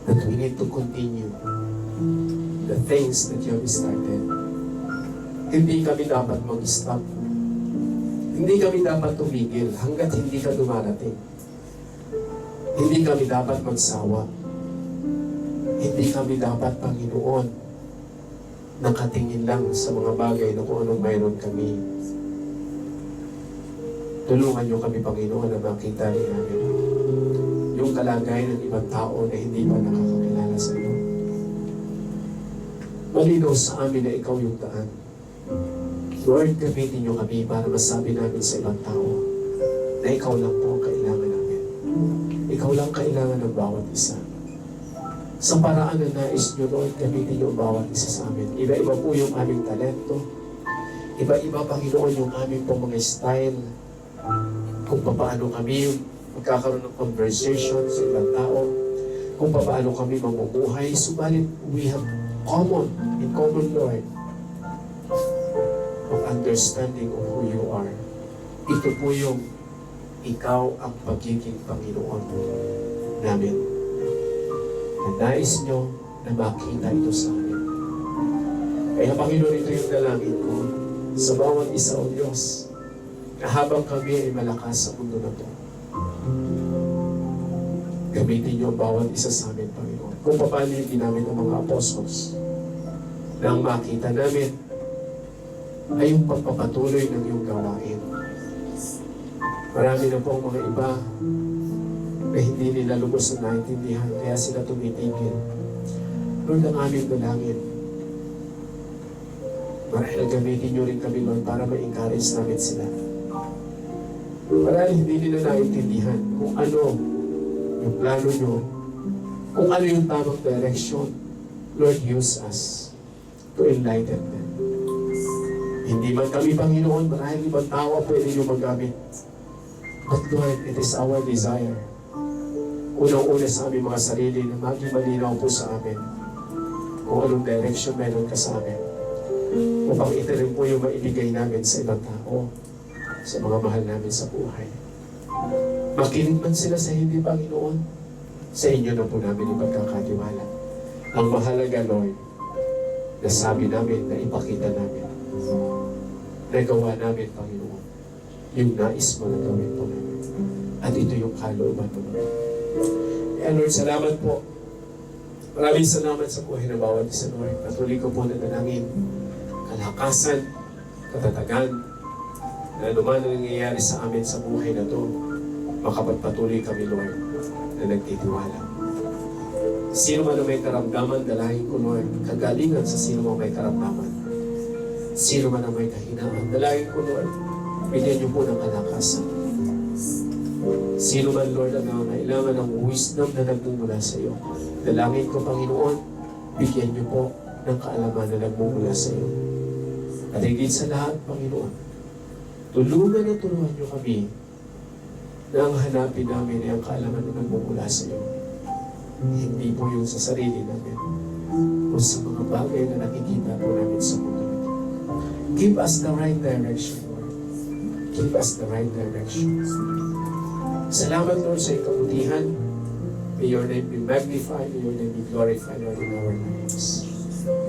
that we need to continue the things that you have started. Hindi kami dapat mag-stop. Hindi kami dapat tumigil hanggat hindi ka dumarating. Hindi kami dapat magsawa. Hindi kami dapat, Panginoon, nakatingin lang sa mga bagay na kung anong mayroon kami. Tulungan niyo kami, Panginoon, na makita rin namin yung kalagayan ng ibang tao na hindi pa nakakakilala sa iyo. Malinaw sa amin na ikaw yung daan. Lord, gamitin niyo kami para masabi namin sa ibang tao na ikaw lang po ang kailangan namin. Ikaw lang kailangan ng bawat isa. Sa paraan na nais niyo, Lord, gamitin niyo ang bawat isa sa amin. Iba-iba po yung aming talento. Iba-iba, Panginoon, yung aming po mga style. Kung paano kami magkakaroon ng conversation sa ibang tao. Kung paano kami mamumuhay. Subalit, we have in common, Lord, of understanding of who you are. Ito po yung ikaw ang pagiging Panginoon namin. Na nais nyo na makita ito sa amin. Kaya Panginoon, ito yung dalangin ko sa bawat isa o Diyos na habang kami ay malakas sa mundo na ito, gamitin niyo ang bawat isa sa amin, Panginoon. Kung paano yung ginamit ng mga apostles na ang makita namin ay yung pagpapatuloy ng iyong gawain. Marami na po ang mga iba na hindi nila lubos na naintindihan, kaya sila tumitigil. Lord, ang aming dalangin, marahil gamitin niyo rin kami, Lord, para ma-encourage namin sila. Marahil hindi nila naintindihan kung ano yung plano niyo, kung ano yung tamang direction. Lord, use us to enlighten them. Hindi man kami, Panginoon, marahil ibang tao pwede niyo magamit. But Lord, it is our desire, unang-una sa aming mga sarili, na maging malinaw po sa amin kung anong direction meron ka sa amin, upang ito rin po yung maibigay namin sa ibang tao, sa mga mahal namin sa buhay. Makinig man sila sa hindi, Panginoon, sa inyo na po namin ipagkakatiwala. Ang mahalaga, Lord, na sabi namin, na ipakita namin, nagawa namin, Panginoon, yung nais mo na gawin po namin. At ito yung kalooban mo namin. Kaya Lord, salamat po. Maraming salamat sa buhay ng bawat isa, Lord. Patuloy ko po na dalangin kalakasan, katatagan, na naman ang nangyayari sa amin sa buhay na to, makapagpatuloy kami, Lord, na nagtitiwala. Sino man ang may karamdaman, dalahin ko, Lord, kagalingan sa sino man may karamdaman. Sino man ang may kahinaan, dalahin ko, Lord, bigyan niyo po ng kalakasan. Sino man, Lord, ang nangangailangan ng wisdom na nagmumula sa iyo, dalangin ko, Panginoon, bigyan niyo po ng kaalaman na nagmumula sa iyo. At higit sa lahat, Panginoon, tulungan niyo kami na ang hanapin namin ay ang kaalaman na nagmumula sa iyo. Hindi po yung sa sarili namin o sa mga bagay na nakikita po namin sa mundo. Give us the right direction, Lord. Give us the right direction. Salamat, Lord, sa ikabutihan. May your name be magnified, may your name be glorified, Lord, in our lives.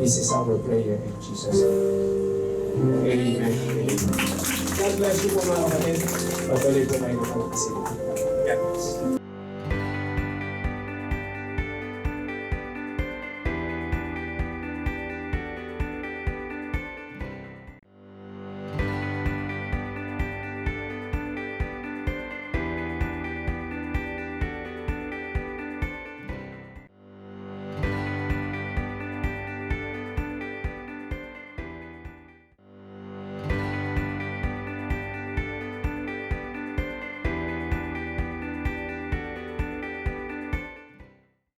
This is our prayer in Jesus' name. Amen. God bless you po, mga kapatid. Patuloy po kayo ng kalakasin.